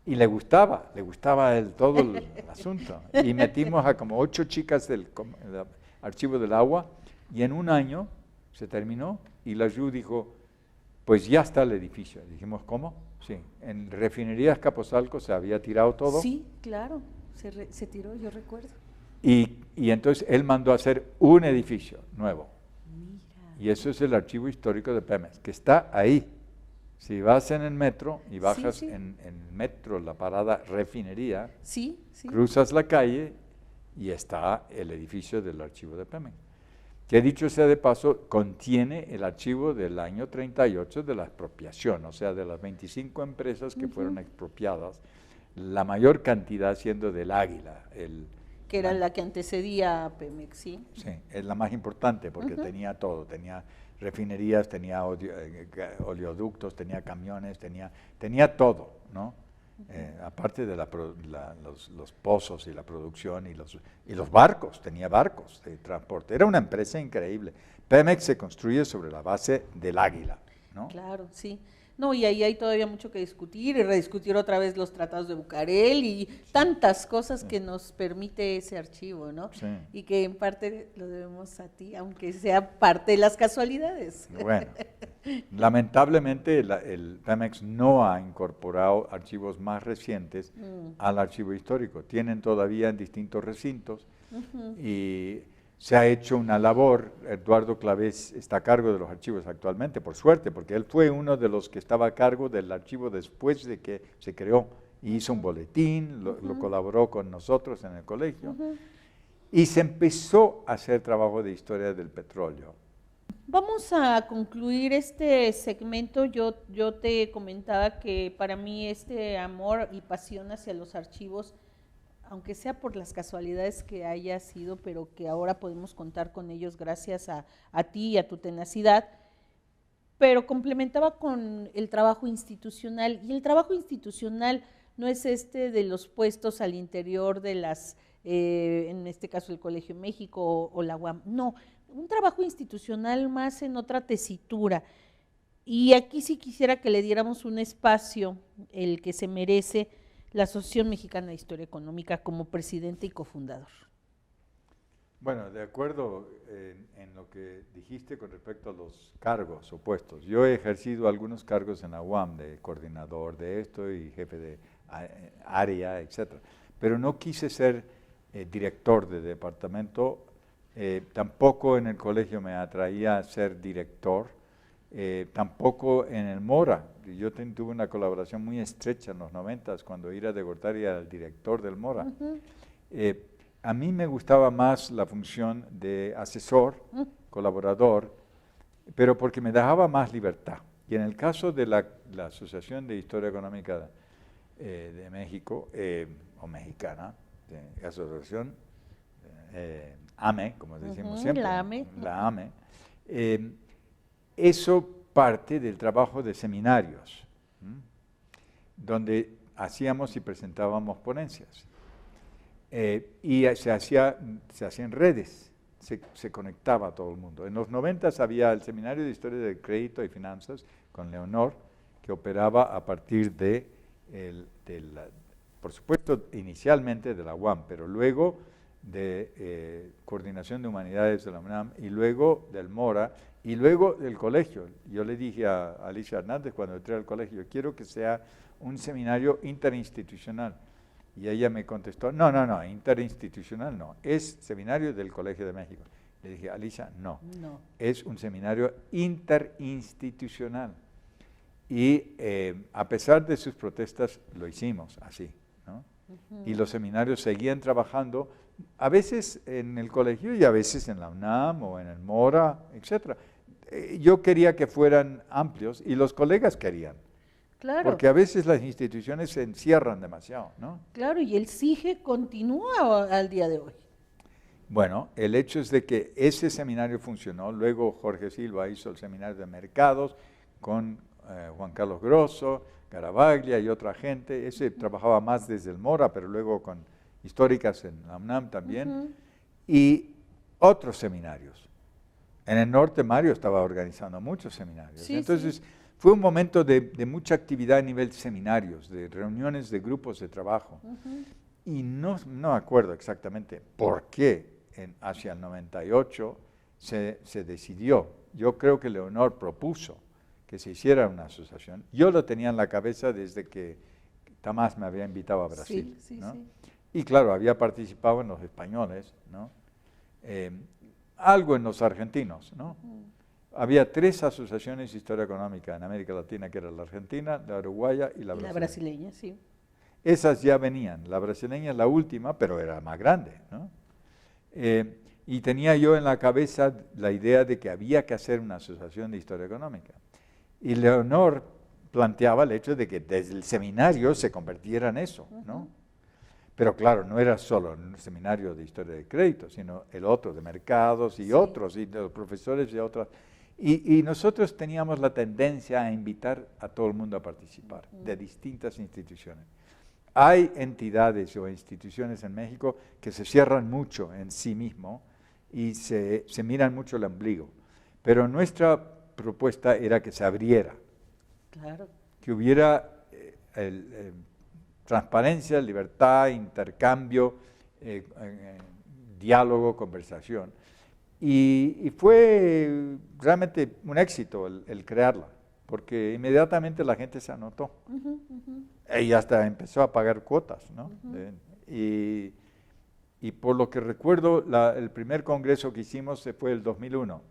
Y le gustaba todo el asunto. Y metimos a como 8 chicas del archivo del agua, y en un año se terminó, y la YU dijo, pues ya está el edificio. Dijimos, ¿cómo? Sí, en Refinerías Capozalco se había tirado todo. Sí, claro, se tiró, yo recuerdo. Y entonces él mandó a hacer un edificio nuevo. Mira. Y eso es el archivo histórico de Pemex, que está ahí. Si vas en el metro y bajas en el metro, la parada Refinería, cruzas la calle y está el edificio del archivo de Pemex, que dicho sea de paso, contiene el archivo del año 38 de la expropiación, o sea, de las 25 empresas que fueron expropiadas, la mayor cantidad siendo del Águila. Que era la que antecedía a Pemex, ¿sí? Sí, es la más importante porque tenía todo, tenía refinerías, tenía oleoductos, tenía camiones, tenía todo, ¿no? Aparte de los pozos y la producción y los barcos, tenía barcos de transporte. Era una empresa increíble. Pemex se construye sobre la base del Águila, ¿no? Claro, sí. No, y ahí hay todavía mucho que discutir y rediscutir otra vez los tratados de Bucarel y tantas cosas que nos permite ese archivo, ¿no? Sí. Y que en parte lo debemos a ti, aunque sea parte de las casualidades. Bueno, lamentablemente el Pemex no ha incorporado archivos más recientes al archivo histórico. Tienen todavía en distintos recintos y se ha hecho una labor. Eduardo Clavés está a cargo de los archivos actualmente, por suerte, porque él fue uno de los que estaba a cargo del archivo después de que se creó. Y hizo un boletín, lo colaboró con nosotros en el colegio. Y se empezó a hacer trabajo de historia del petróleo. Vamos a concluir este segmento. Yo te comentaba que para mí este amor y pasión hacia los archivos, aunque sea por las casualidades que haya sido, pero que ahora podemos contar con ellos gracias a ti y a tu tenacidad, pero complementaba con el trabajo institucional, y el trabajo institucional no es de los puestos al interior de las, en este caso el Colegio de México o la UAM, no, un trabajo institucional más en otra tesitura, y aquí sí quisiera que le diéramos un espacio, el que se merece, la Asociación Mexicana de Historia Económica como presidente y cofundador. Bueno, de acuerdo en lo que dijiste con respecto a los cargos o puestos. Yo he ejercido algunos cargos en la UAM, de coordinador de esto y jefe de área, etcétera. Pero no quise ser director de departamento, tampoco en el colegio me atraía ser director, tampoco en el Mora. Yo tuve una colaboración muy estrecha en los 90s cuando Ira de Gortari era el director del Mora. A mí me gustaba más la función de asesor, colaborador, pero porque me dejaba más libertad. Y en el caso de la Asociación de Historia Económica de México, o mexicana, de Asociación AME, como decimos siempre, la AME, eso parte del trabajo de seminarios, donde hacíamos y presentábamos ponencias. Y se hacían redes, se conectaba a todo el mundo. En los 90 había el Seminario de Historia del Crédito y Finanzas con Leonor, que operaba a partir por supuesto, inicialmente de la UAM, pero luego de Coordinación de Humanidades de la UNAM, y luego del MORA, y luego del colegio. Yo le dije a Alicia Hernández cuando entré al colegio, quiero que sea un seminario interinstitucional. Y ella me contestó, no, interinstitucional no, es seminario del Colegio de México. Le dije, Alicia, no, es un seminario interinstitucional. Y a pesar de sus protestas, lo hicimos así, ¿no? Y los seminarios seguían trabajando, a veces en el colegio y a veces en la UNAM o en el MORA, etc. Yo quería que fueran amplios y los colegas querían. Claro. Porque a veces las instituciones se encierran demasiado, ¿no? Claro, y el SIGE continúa al día de hoy. Bueno, el hecho es de que ese seminario funcionó, luego Jorge Silva hizo el seminario de mercados con Juan Carlos Grosso, Garavaglia y otra gente. Ese trabajaba más desde el MORA, pero luego con históricas en la UNAM también. Y otros seminarios. En el norte Mario estaba organizando muchos seminarios. Sí, entonces fue un momento de mucha actividad a nivel de seminarios, de reuniones de grupos de trabajo. Y no me acuerdo exactamente por qué hacia el 98 se decidió. Yo creo que Leonor propuso que se hiciera una asociación. Yo lo tenía en la cabeza desde que Tamás me había invitado a Brasil, ¿no? Y claro, había participado en los españoles, ¿no? Algo en los argentinos, ¿no? Había 3 asociaciones de historia económica en América Latina, que era la argentina, la uruguaya y la brasileña. La brasileña, sí. Esas ya venían. La brasileña es la última, pero era más grande, ¿no? Y tenía yo en la cabeza la idea de que había que hacer una asociación de historia económica. Y Leonor planteaba el hecho de que desde el seminario se convirtiera en eso, ¿no? Pero claro, no era solo un seminario de historia de crédito, sino el otro de mercados y otros, y de los profesores de otras. Y nosotros teníamos la tendencia a invitar a todo el mundo a participar, de distintas instituciones. Hay entidades o instituciones en México que se cierran mucho en sí mismo y se miran mucho el ombligo. Pero nuestra propuesta era que se abriera, que hubiera transparencia, libertad, intercambio, diálogo, conversación. Y fue realmente un éxito el crearla, porque inmediatamente la gente se anotó. Y hasta empezó a pagar cuotas, ¿no? Y por lo que recuerdo, el primer congreso que hicimos fue el 2001.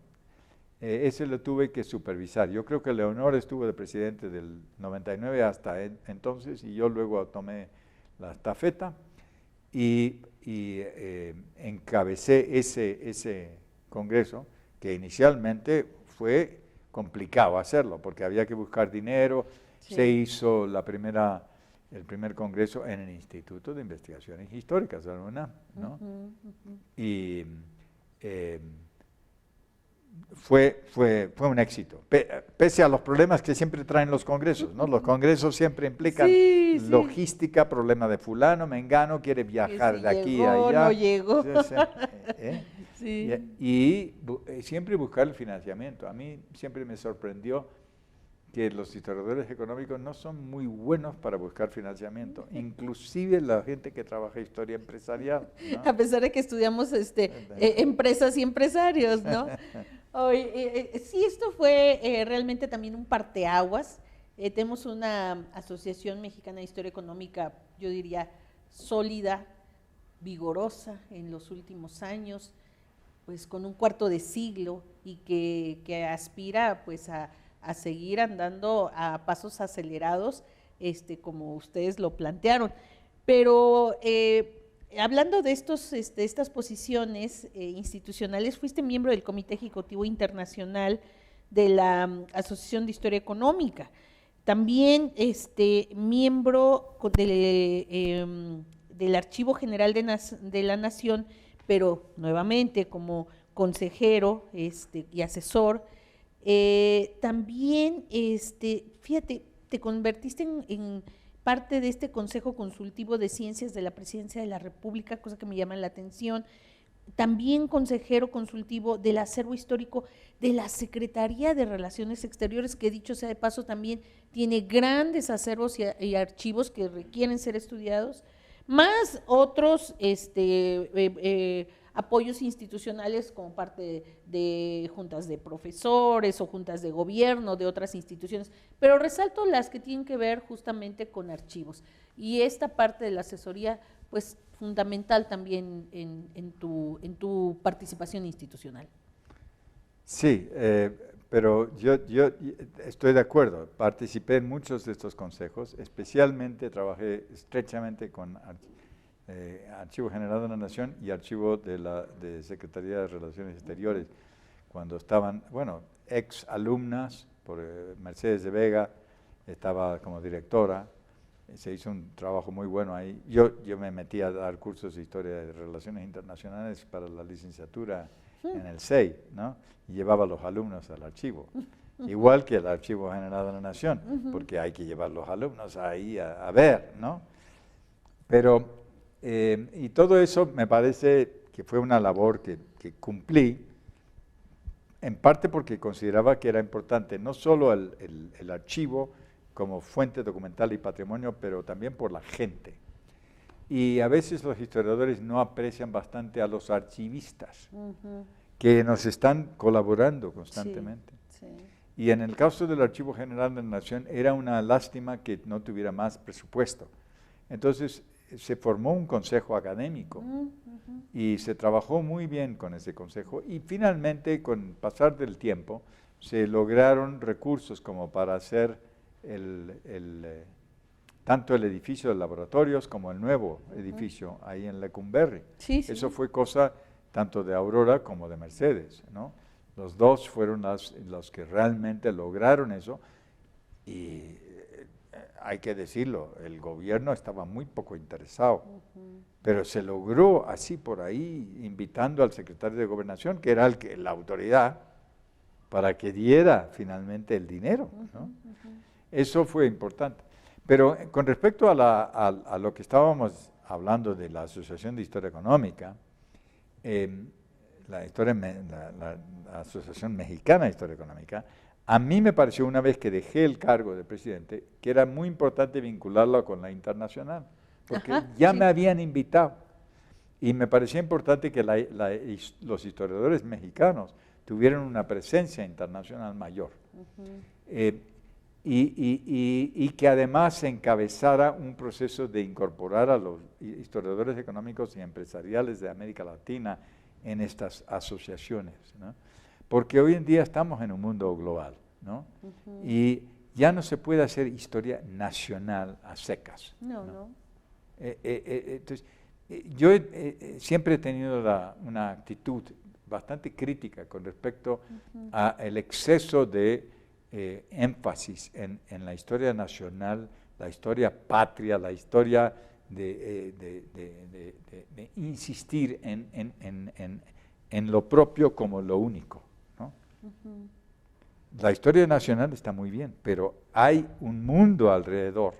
Ese lo tuve que supervisar. Yo creo que Leonor estuvo de presidente del 99 hasta entonces, y yo luego tomé la estafeta y encabecé ese congreso, que inicialmente fue complicado hacerlo, porque había que buscar dinero. Se hizo el primer congreso en el Instituto de Investigaciones Históricas de la UNAM, ¿no? Y fue un éxito, pese a los problemas que siempre traen los congresos, ¿no? Los congresos siempre implican logística, problema de fulano, mengano, quiere viajar de aquí a allá. No llegó. Y siempre buscar el financiamiento. A mí siempre me sorprendió que los historiadores económicos no son muy buenos para buscar financiamiento, inclusive la gente que trabaja historia empresarial, ¿no? A pesar de que estudiamos empresas y empresarios, ¿no? Sí, esto fue realmente también un parteaguas. Tenemos una Asociación Mexicana de Historia Económica, yo diría, sólida, vigorosa en los últimos años, pues con un cuarto de siglo, y que aspira pues a seguir andando a pasos acelerados, como ustedes lo plantearon. Pero hablando de estas posiciones institucionales, fuiste miembro del Comité Ejecutivo Internacional de la Asociación de Historia Económica, también miembro del Archivo General de la Nación, pero nuevamente como consejero y asesor. También, fíjate, te convertiste en parte de este Consejo Consultivo de Ciencias de la Presidencia de la República, cosa que me llama la atención. también consejero consultivo del acervo histórico de la Secretaría de Relaciones Exteriores, que dicho sea de paso también tiene grandes acervos y archivos que requieren ser estudiados, más otros apoyos institucionales como parte de juntas de profesores o juntas de gobierno de otras instituciones, pero resalto las que tienen que ver justamente con archivos. Y esta parte de la asesoría, pues fundamental también en tu participación institucional. Sí, pero yo estoy de acuerdo. Participé en muchos de estos consejos, especialmente trabajé estrechamente con Archivo General de la Nación y Archivo de Secretaría de Relaciones Exteriores, cuando estaban, bueno, ex alumnas, por Mercedes de Vega estaba como directora, se hizo un trabajo muy bueno ahí. Yo me metí a dar cursos de Historia de Relaciones Internacionales para la licenciatura en el CEI, ¿no? Y llevaba a los alumnos al archivo, igual que el Archivo General de la Nación, porque hay que llevar los alumnos ahí a ver, ¿no? Pero, y todo eso me parece que fue una labor que cumplí, en parte porque consideraba que era importante no solo el archivo como fuente documental y patrimonio, pero también por la gente. Y a veces los historiadores no aprecian bastante a los archivistas, que nos están colaborando constantemente. Sí, sí. Y en el caso del Archivo General de la Nación era una lástima que no tuviera más presupuesto. Entonces se formó un consejo académico y se trabajó muy bien con ese consejo y finalmente con el pasar del tiempo se lograron recursos como para hacer tanto el edificio de laboratorios como el nuevo edificio ahí en Lecumberri. Sí, sí. Eso fue cosa tanto de Aurora como de Mercedes, ¿no? Los dos fueron los que realmente lograron eso y hay que decirlo, el gobierno estaba muy poco interesado, pero se logró así por ahí, invitando al secretario de Gobernación, que era la autoridad, para que diera finalmente el dinero, ¿no? Eso fue importante. Pero con respecto a lo que estábamos hablando de la Asociación de Historia Económica, la Asociación Mexicana de Historia Económica, a mí me pareció una vez que dejé el cargo de presidente que era muy importante vincularlo con la internacional, porque ya me habían invitado y me parecía importante que los historiadores mexicanos tuvieran una presencia internacional mayor. Y que además se encabezara un proceso de incorporar a los historiadores económicos y empresariales de América Latina en estas asociaciones, ¿no? Porque hoy en día estamos en un mundo global, ¿no? Y ya no se puede hacer historia nacional a secas. No. Entonces, yo siempre he tenido una actitud bastante crítica con respecto al exceso de énfasis en la historia nacional, la historia patria, la historia de insistir en lo propio como lo único, ¿no? La historia nacional está muy bien, pero hay un mundo alrededor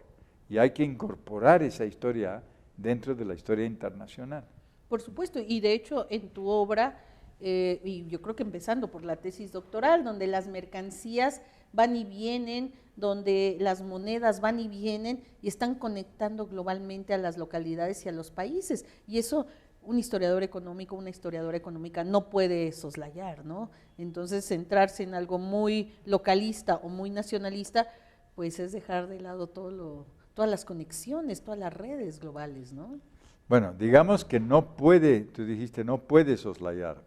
y hay que incorporar esa historia dentro de la historia internacional. Por supuesto, y de hecho en tu obra, y yo creo que empezando por la tesis doctoral, donde las mercancías van y vienen, donde las monedas van y vienen y están conectando globalmente a las localidades y a los países. Y eso un historiador económico, una historiadora económica no puede soslayar, ¿no? Entonces, centrarse en algo muy localista o muy nacionalista, pues es dejar de lado todas las conexiones, todas las redes globales, ¿no? Bueno, digamos que no puede, tú dijiste, no puede soslayar.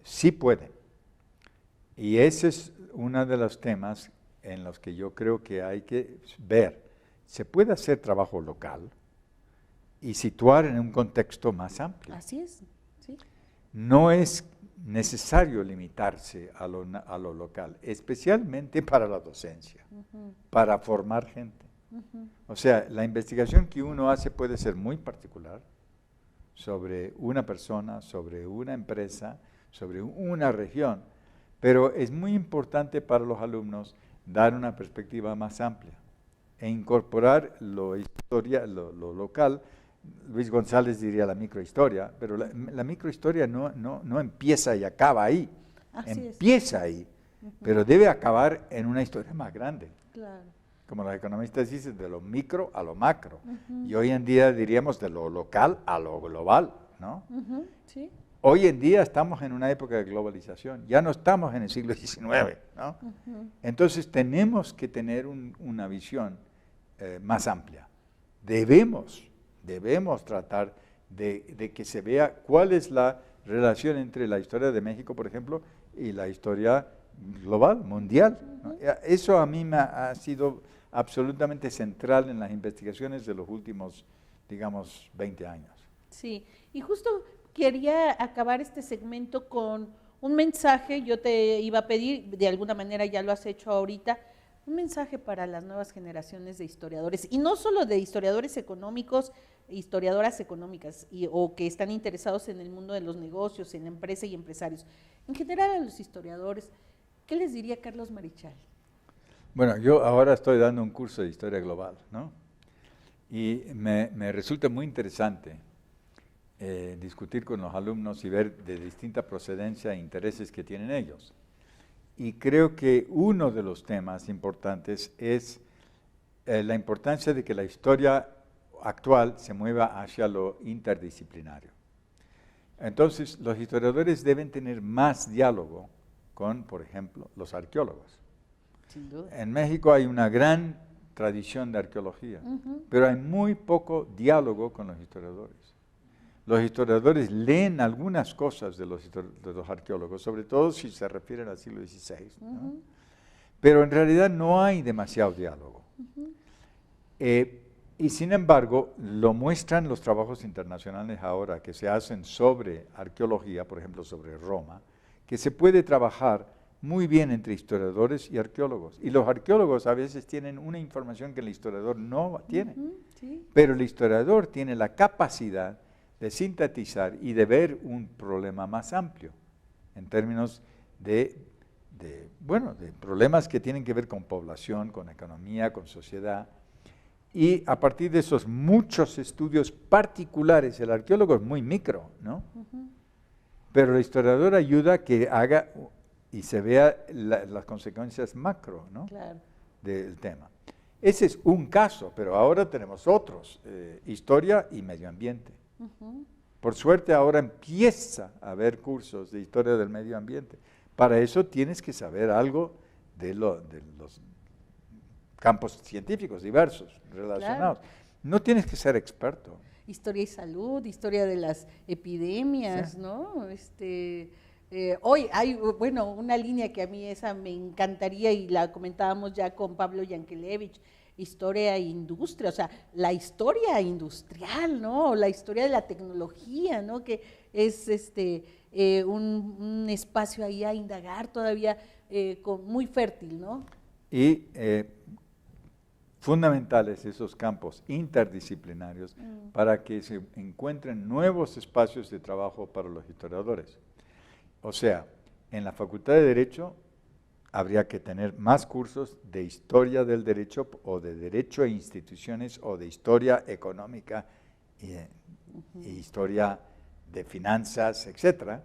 Sí puede. Y ese es uno de los temas en los que yo creo que hay que ver. Se puede hacer trabajo local y situar en un contexto más amplio. Así es, sí. No es necesario limitarse a lo local, especialmente para la docencia, para formar gente. O sea, la investigación que uno hace puede ser muy particular sobre una persona, sobre una empresa, sobre una región, pero es muy importante para los alumnos dar una perspectiva más amplia e incorporar lo local Luis González diría la microhistoria, pero la microhistoria no empieza y acaba ahí, empieza ahí, pero debe acabar en una historia más grande. Claro. Como los economistas dicen, de lo micro a lo macro. Y hoy en día diríamos de lo local a lo global, ¿no? Sí. Hoy en día estamos en una época de globalización, ya no estamos en el siglo XIX, ¿no? Entonces tenemos que tener una visión más amplia. Debemos tratar de que se vea cuál es la relación entre la historia de México, por ejemplo, y la historia global, mundial, ¿no? Eso a mí me ha sido absolutamente central en las investigaciones de los últimos, digamos, 20 años. Sí, y justo quería acabar este segmento con un mensaje. Yo te iba a pedir, de alguna manera ya lo has hecho ahorita, un mensaje para las nuevas generaciones de historiadores, y no solo de historiadores económicos, historiadoras económicas, o que están interesados en el mundo de los negocios, en la empresa y empresarios. En general a los historiadores, ¿qué les diría Carlos Marichal? Bueno, yo ahora estoy dando un curso de historia global, ¿no? Y me resulta muy interesante discutir con los alumnos y ver de distinta procedencia e intereses que tienen ellos. Y creo que uno de los temas importantes es la importancia de que la historia actual se mueva hacia lo interdisciplinario. Entonces, los historiadores deben tener más diálogo con, por ejemplo, los arqueólogos. Sin duda. En México hay una gran tradición de arqueología, pero hay muy poco diálogo con los historiadores. Los historiadores leen algunas cosas de los arqueólogos, sobre todo si se refieren al siglo XVI, ¿no? Pero en realidad no hay demasiado diálogo. Y sin embargo, lo muestran los trabajos internacionales ahora que se hacen sobre arqueología, por ejemplo sobre Roma, que se puede trabajar muy bien entre historiadores y arqueólogos. Y los arqueólogos a veces tienen una información que el historiador no tiene, sí. Pero el historiador tiene la capacidad de sintetizar y de ver un problema más amplio en términos de problemas que tienen que ver con población, con economía, con sociedad. Y a partir de esos muchos estudios particulares, el arqueólogo es muy micro, ¿no? Pero el historiador ayuda a que haga y se vea las consecuencias macro, ¿no? Claro. Del tema. Ese es un caso, pero ahora tenemos otros, historia y medio ambiente. Por suerte ahora empieza a haber cursos de historia del medio ambiente. Para eso tienes que saber algo de los campos científicos diversos, relacionados. Claro. No tienes que ser experto. Historia y salud, historia de las epidemias, sí. ¿No? Hoy hay, bueno, una línea que a mí esa me encantaría y la comentábamos ya con Pablo Yankelevich, historia e industria, o sea, la historia industrial, ¿no? La historia de la tecnología, ¿no? Que es un espacio ahí a indagar todavía muy fértil, ¿no? Y fundamentales esos campos interdisciplinarios para que se encuentren nuevos espacios de trabajo para los historiadores. O sea, en la Facultad de Derecho habría que tener más cursos de historia del derecho o de derecho a instituciones o de historia económica y historia de finanzas, etcétera,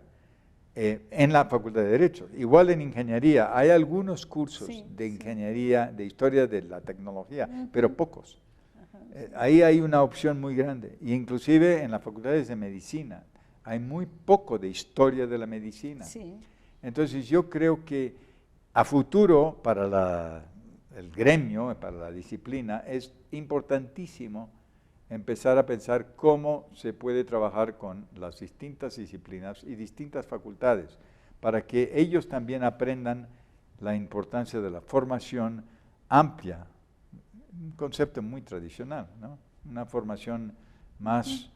en la Facultad de Derecho. Igual en ingeniería, hay algunos cursos de ingeniería, de historia de la tecnología, pero pocos. Ahí hay una opción muy grande, y inclusive en las facultades de medicina hay muy poco de historia de la medicina. Sí. Entonces yo creo que a futuro para el gremio, para la disciplina, es importantísimo empezar a pensar cómo se puede trabajar con las distintas disciplinas y distintas facultades para que ellos también aprendan la importancia de la formación amplia, un concepto muy tradicional, ¿no? Una formación más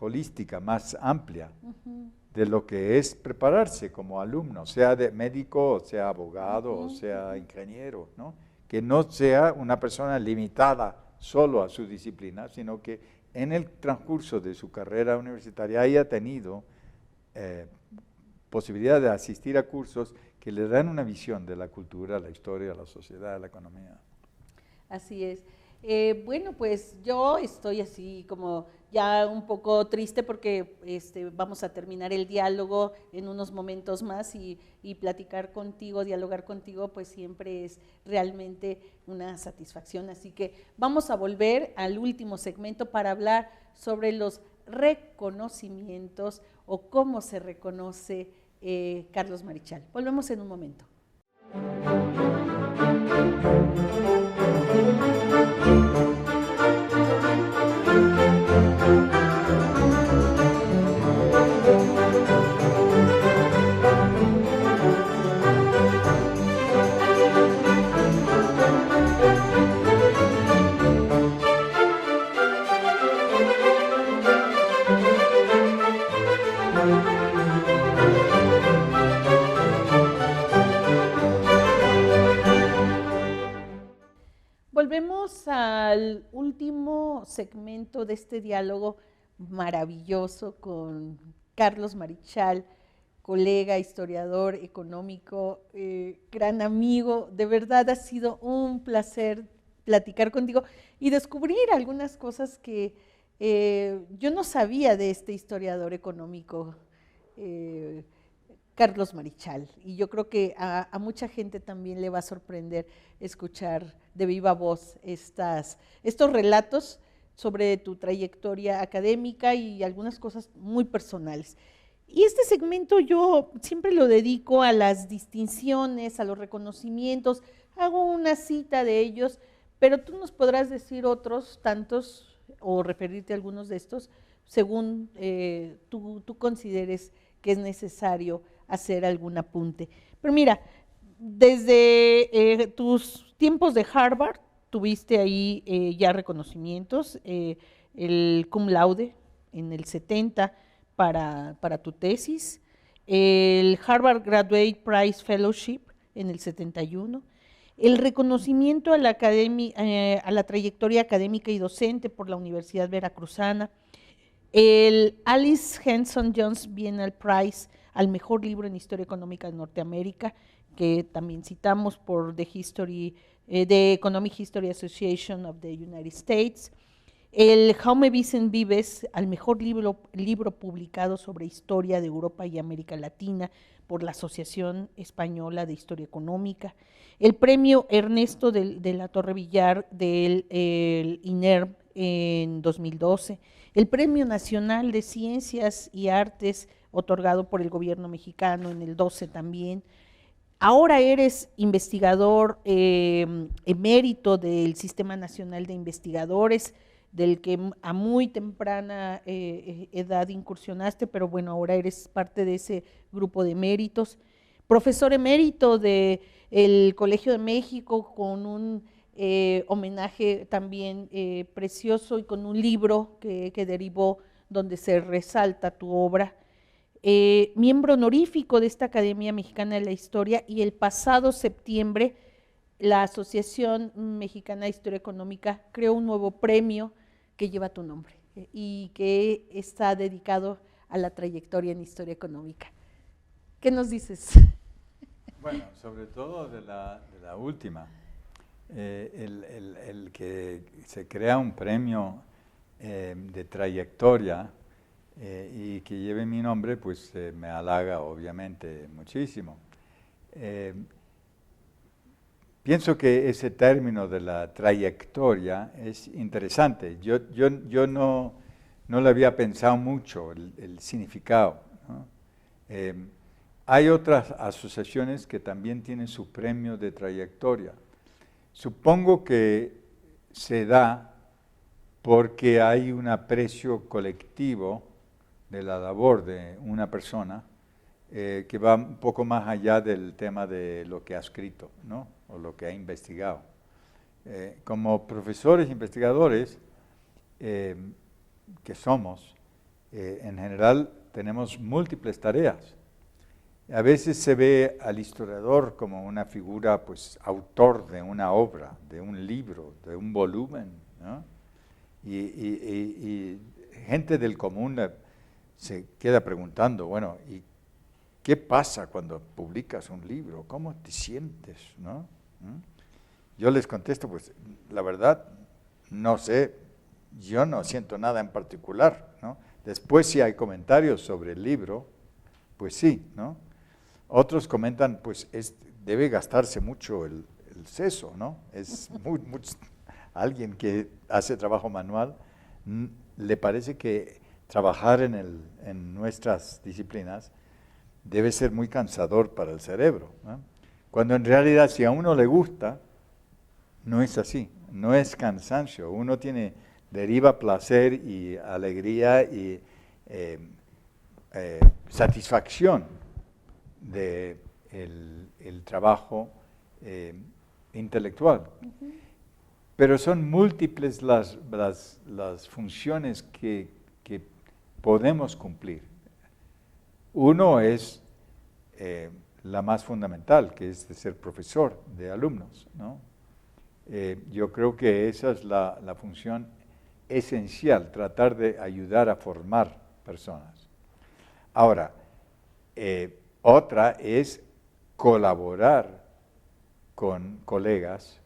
holística, más amplia de lo que es prepararse como alumno, sea de médico, o sea abogado, o sea ingeniero, ¿no? Que no sea una persona limitada solo a su disciplina, sino que en el transcurso de su carrera universitaria haya tenido posibilidad de asistir a cursos que le dan una visión de la cultura, la historia, la sociedad, la economía. Así es. Bueno, pues yo estoy así como ya un poco triste porque vamos a terminar el diálogo en unos momentos más y platicar contigo, dialogar contigo, pues siempre es realmente una satisfacción. Así que vamos a volver al último segmento para hablar sobre los reconocimientos o cómo se reconoce Carlos Marichal. Volvemos en un momento. Volvemos al último segmento de este diálogo maravilloso con Carlos Marichal, colega, historiador, económico, gran amigo. De verdad ha sido un placer platicar contigo y descubrir algunas cosas que yo no sabía de este historiador económico, Carlos Marichal, y yo creo que a mucha gente también le va a sorprender escuchar de viva voz estos relatos sobre tu trayectoria académica y algunas cosas muy personales. Y este segmento yo siempre lo dedico a las distinciones, a los reconocimientos, hago una cita de ellos, pero tú nos podrás decir otros tantos o referirte a algunos de estos según tú consideres que es necesario hacer algún apunte. Pero mira, desde tus tiempos de Harvard, tuviste ahí ya reconocimientos, el cum laude en el 70 para tu tesis, el Harvard Graduate Prize Fellowship en el 71, el reconocimiento a la trayectoria académica y docente por la Universidad Veracruzana, el Alice Henson Jones Biennial Prize al mejor libro en historia económica de Norteamérica, que también citamos por The Economic History Association of the United States, el Jaume Vicent Vives al mejor libro publicado sobre historia de Europa y América Latina por la Asociación Española de Historia Económica, el premio Ernesto de la Torre Villar del INERM en 2012, el Premio Nacional de Ciencias y Artes otorgado por el gobierno mexicano en el 12 también. Ahora eres investigador emérito del Sistema Nacional de Investigadores, del que a muy temprana edad incursionaste, pero bueno, ahora eres parte de ese grupo de eméritos. Profesor emérito del Colegio de México con un homenaje también precioso y con un libro que derivó donde se resalta tu obra. Miembro honorífico de esta Academia Mexicana de la Historia, y el pasado septiembre la Asociación Mexicana de Historia Económica creó un nuevo premio que lleva tu nombre y que está dedicado a la trayectoria en historia económica. ¿Qué nos dices? Bueno, sobre todo de la última, el que se crea un premio de trayectoria y que lleve mi nombre, pues me halaga obviamente muchísimo. Pienso que ese término de la trayectoria es interesante. Yo no le había pensado mucho el significado, ¿no? Hay otras asociaciones que también tienen su premio de trayectoria. Supongo que se da porque hay un aprecio colectivo de la labor de una persona que va un poco más allá del tema de lo que ha escrito, ¿no? O lo que ha investigado. Como profesores investigadores que somos, en general tenemos múltiples tareas. A veces se ve al historiador como una figura, pues, autor de una obra, de un libro, de un volumen, ¿no? Y gente del común se queda preguntando, bueno, ¿y qué pasa cuando publicas un libro? ¿Cómo te sientes, no? Yo les contesto, pues, la verdad, no sé, yo no siento nada en particular, ¿no? Después si hay comentarios sobre el libro, pues sí, ¿no? Otros comentan, pues debe gastarse mucho el seso, ¿no? Es alguien que hace trabajo manual, le parece que trabajar en nuestras disciplinas debe ser muy cansador para el cerebro, ¿no? Cuando en realidad si a uno le gusta, no es así, no es cansancio, uno deriva placer y alegría y satisfacción del el trabajo intelectual. Pero son múltiples las funciones que podemos cumplir. Uno es la más fundamental, que es de ser profesor de alumnos, ¿no? Yo creo que esa es la función esencial, tratar de ayudar a formar personas. Ahora, otra es colaborar con colegas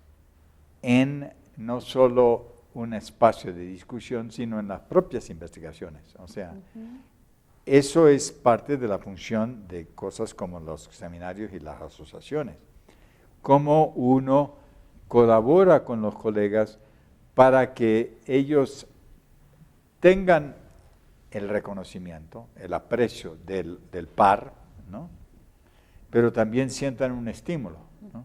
en no solo un espacio de discusión, sino en las propias investigaciones. O sea, eso es parte de la función de cosas como los seminarios y las asociaciones. Cómo uno colabora con los colegas para que ellos tengan el reconocimiento, el aprecio del par, ¿no? Pero también sientan un estímulo, ¿no?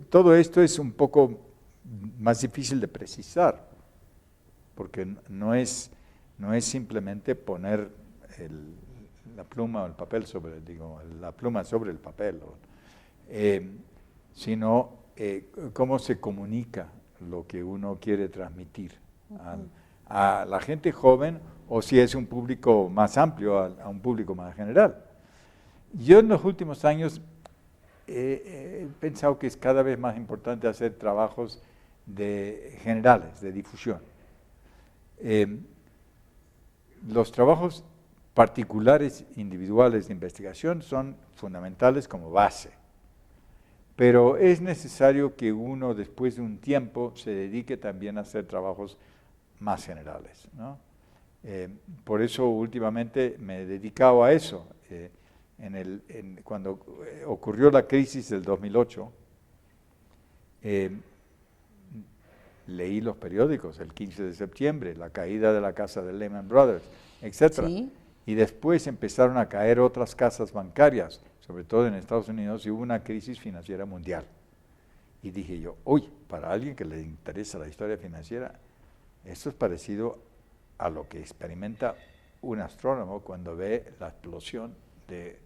Todo esto es un poco más difícil de precisar, porque no es simplemente poner la pluma o el papel la pluma sobre el papel, sino cómo se comunica lo que uno quiere transmitir a la gente joven, o si es un público más amplio, a un público más general. Yo en los últimos años he pensado que es cada vez más importante hacer trabajos generales, de difusión. Los trabajos particulares, individuales de investigación son fundamentales como base, pero es necesario que uno después de un tiempo se dedique también a hacer trabajos más generales, ¿no? Por eso últimamente me he dedicado a eso. Cuando ocurrió la crisis del 2008, leí los periódicos, el 15 de septiembre, la caída de la casa de Lehman Brothers, etc. Sí. Y después empezaron a caer otras casas bancarias, sobre todo en Estados Unidos, y hubo una crisis financiera mundial. Y dije yo, uy, para alguien que le interesa la historia financiera, esto es parecido a lo que experimenta un astrónomo cuando ve la explosión de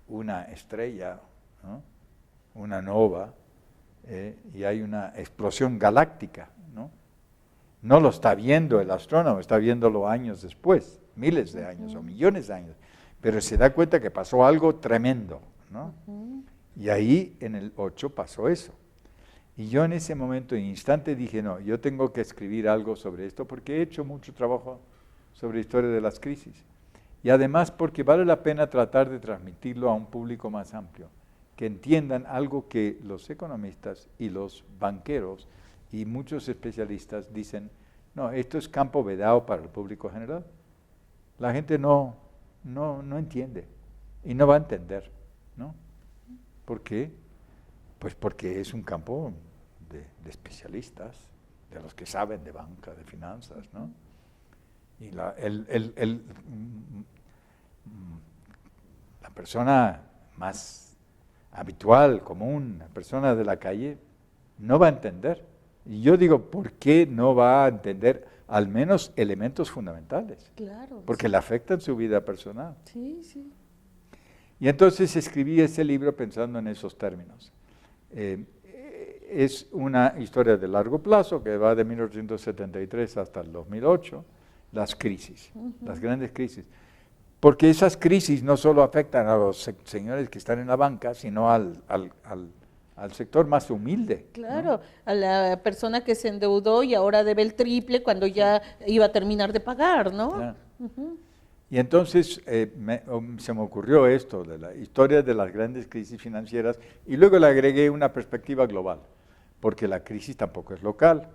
una estrella, ¿no? Una nova, y hay una explosión galáctica, ¿no? No lo está viendo el astrónomo, está viéndolo años después, miles de años o millones de años, pero se da cuenta que pasó algo tremendo, ¿no? Y ahí en el 8 pasó eso. Y yo en ese momento, en instante, dije, no, yo tengo que escribir algo sobre esto porque he hecho mucho trabajo sobre historia de las crisis. Y además porque vale la pena tratar de transmitirlo a un público más amplio, que entiendan algo que los economistas y los banqueros y muchos especialistas dicen, no, esto es campo vedado para el público general. La gente no entiende y no va a entender, ¿no? ¿Por qué? Pues porque es un campo de especialistas, de los que saben de banca, de finanzas, ¿no? Y la persona más habitual, común, la persona de la calle, no va a entender. Y yo digo, ¿por qué no va a entender al menos elementos fundamentales? Claro. Porque sí. le afectan su vida personal. Sí, sí. Y entonces escribí ese libro pensando en esos términos. Es una historia de largo plazo que va de 1873 hasta el 2008, las crisis, las grandes crisis. Porque esas crisis no solo afectan a los señores que están en la banca, sino al sector más humilde. Claro, ¿no? a la persona que se endeudó y ahora debe el triple cuando ya iba a terminar de pagar, ¿no? Claro. Y entonces se me ocurrió esto, de la historia de las grandes crisis financieras, y luego le agregué una perspectiva global, porque la crisis tampoco es local,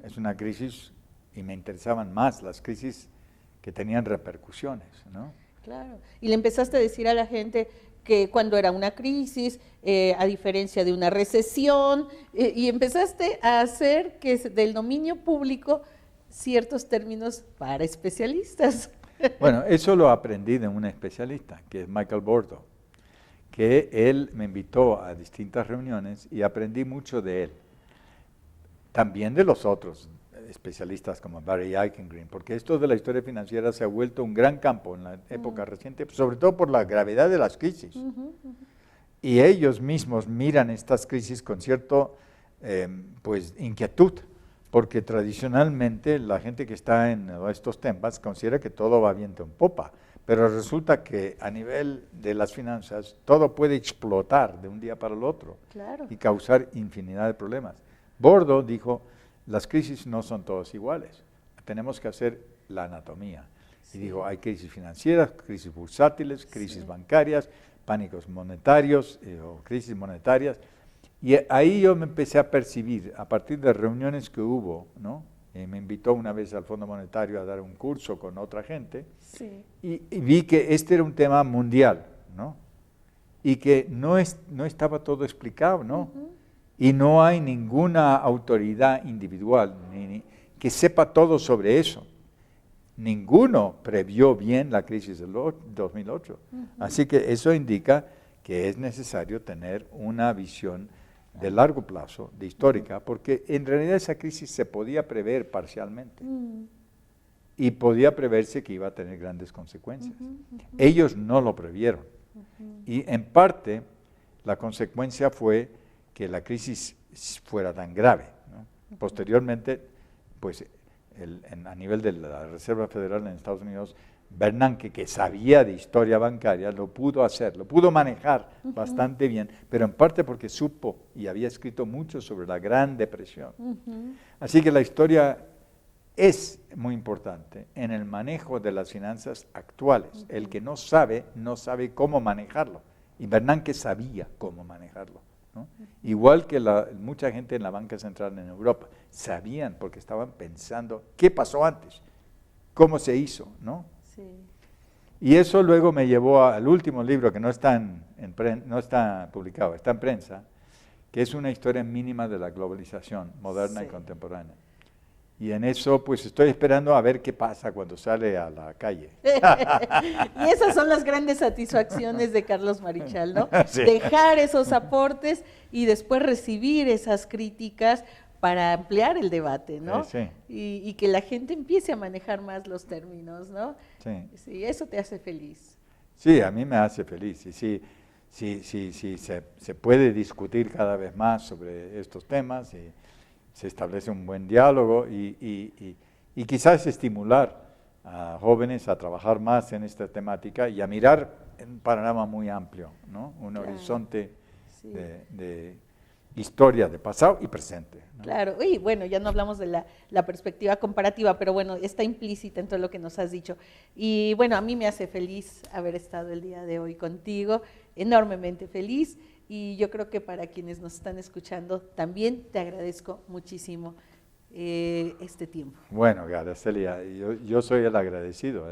es una crisis, y me interesaban más las crisis que tenían repercusiones, ¿no? Claro, y le empezaste a decir a la gente que cuando era una crisis, a diferencia de una recesión, y empezaste a hacer que del dominio público ciertos términos para especialistas. Bueno, eso lo aprendí de un especialista, que es Michael Bordo, que él me invitó a distintas reuniones y aprendí mucho de él. También de los otros especialistas como Barry Eichengreen, porque esto de la historia financiera se ha vuelto un gran campo en la época reciente, sobre todo por la gravedad de las crisis. Y ellos mismos miran estas crisis con cierto pues, inquietud, porque tradicionalmente la gente que está en estos temas considera que todo va viento en popa, pero resulta que a nivel de las finanzas todo puede explotar de un día para el otro y causar infinidad de problemas. Bordo dijo, las crisis no son todas iguales, tenemos que hacer la anatomía. Y dijo, hay crisis financieras, crisis bursátiles, crisis bancarias, pánicos monetarios o crisis monetarias. Y ahí yo me empecé a percibir, a partir de reuniones que hubo, ¿no? Me invitó una vez al Fondo Monetario a dar un curso con otra gente, y vi que este era un tema mundial, ¿no? Y que no estaba todo explicado, ¿no? Y no hay ninguna autoridad individual que sepa todo sobre eso. Ninguno previó bien la crisis del 2008. Así que eso indica que es necesario tener una visión de largo plazo, de histórica, porque en realidad esa crisis se podía prever parcialmente. Y podía preverse que iba a tener grandes consecuencias. Ellos no lo previeron. Y en parte la consecuencia fue que la crisis fuera tan grave, ¿no? Posteriormente, pues a nivel de la Reserva Federal en Estados Unidos, Bernanke, que sabía de historia bancaria, lo pudo hacer, lo pudo manejar bastante bien, pero en parte porque supo y había escrito mucho sobre la Gran Depresión. Así que la historia es muy importante en el manejo de las finanzas actuales. El que no sabe cómo manejarlo. Y Bernanke sabía cómo manejarlo, ¿no? Igual que mucha gente en la banca central en Europa, sabían porque estaban pensando qué pasó antes, cómo se hizo, ¿no? Y eso luego me llevó al último libro que no está publicado, está en prensa, que es una historia mínima de la globalización moderna y contemporánea. Y en eso, pues estoy esperando a ver qué pasa cuando sale a la calle. Y esas son las grandes satisfacciones de Carlos Marichal, ¿no? Dejar esos aportes y después recibir esas críticas para ampliar el debate, ¿no? Y que la gente empiece a manejar más los términos, ¿no? Sí, eso te hace feliz. Sí, a mí me hace feliz. Y sí, se puede discutir cada vez más sobre estos temas y se establece un buen diálogo y quizás estimular a jóvenes a trabajar más en esta temática y a mirar en un panorama muy amplio, ¿no? Un horizonte de historia de pasado y presente, ¿no? Claro, y bueno, ya no hablamos de la perspectiva comparativa, pero bueno, está implícita en todo lo que nos has dicho. Y bueno, a mí me hace feliz haber estado el día de hoy contigo, enormemente feliz. Y yo creo que para quienes nos están escuchando también te agradezco muchísimo este tiempo. Bueno, Aracelia, yo soy el agradecido.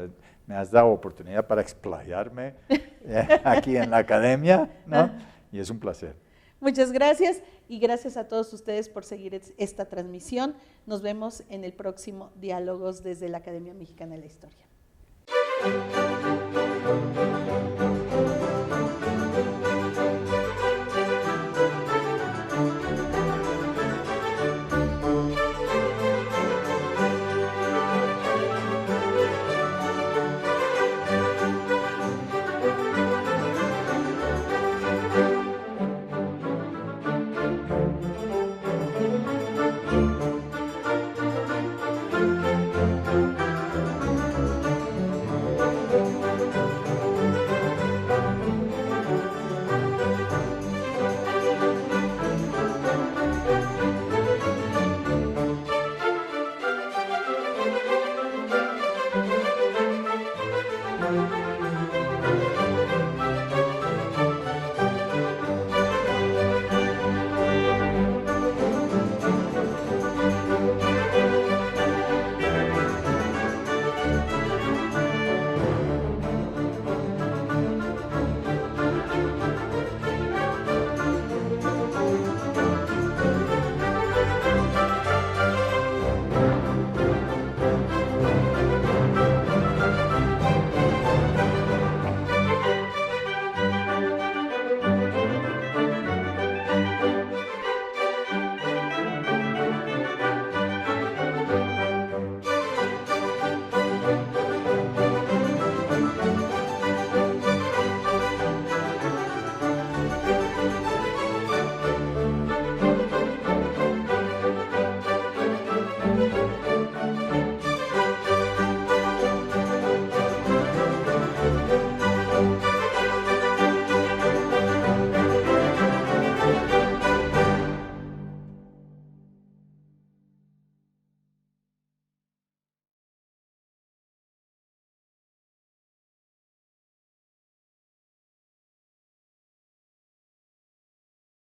Me has dado oportunidad para explayarme aquí en la academia, ¿no? Y es un placer. Muchas gracias y gracias a todos ustedes por seguir esta transmisión. Nos vemos en el próximo Diálogos desde la Academia Mexicana de la Historia.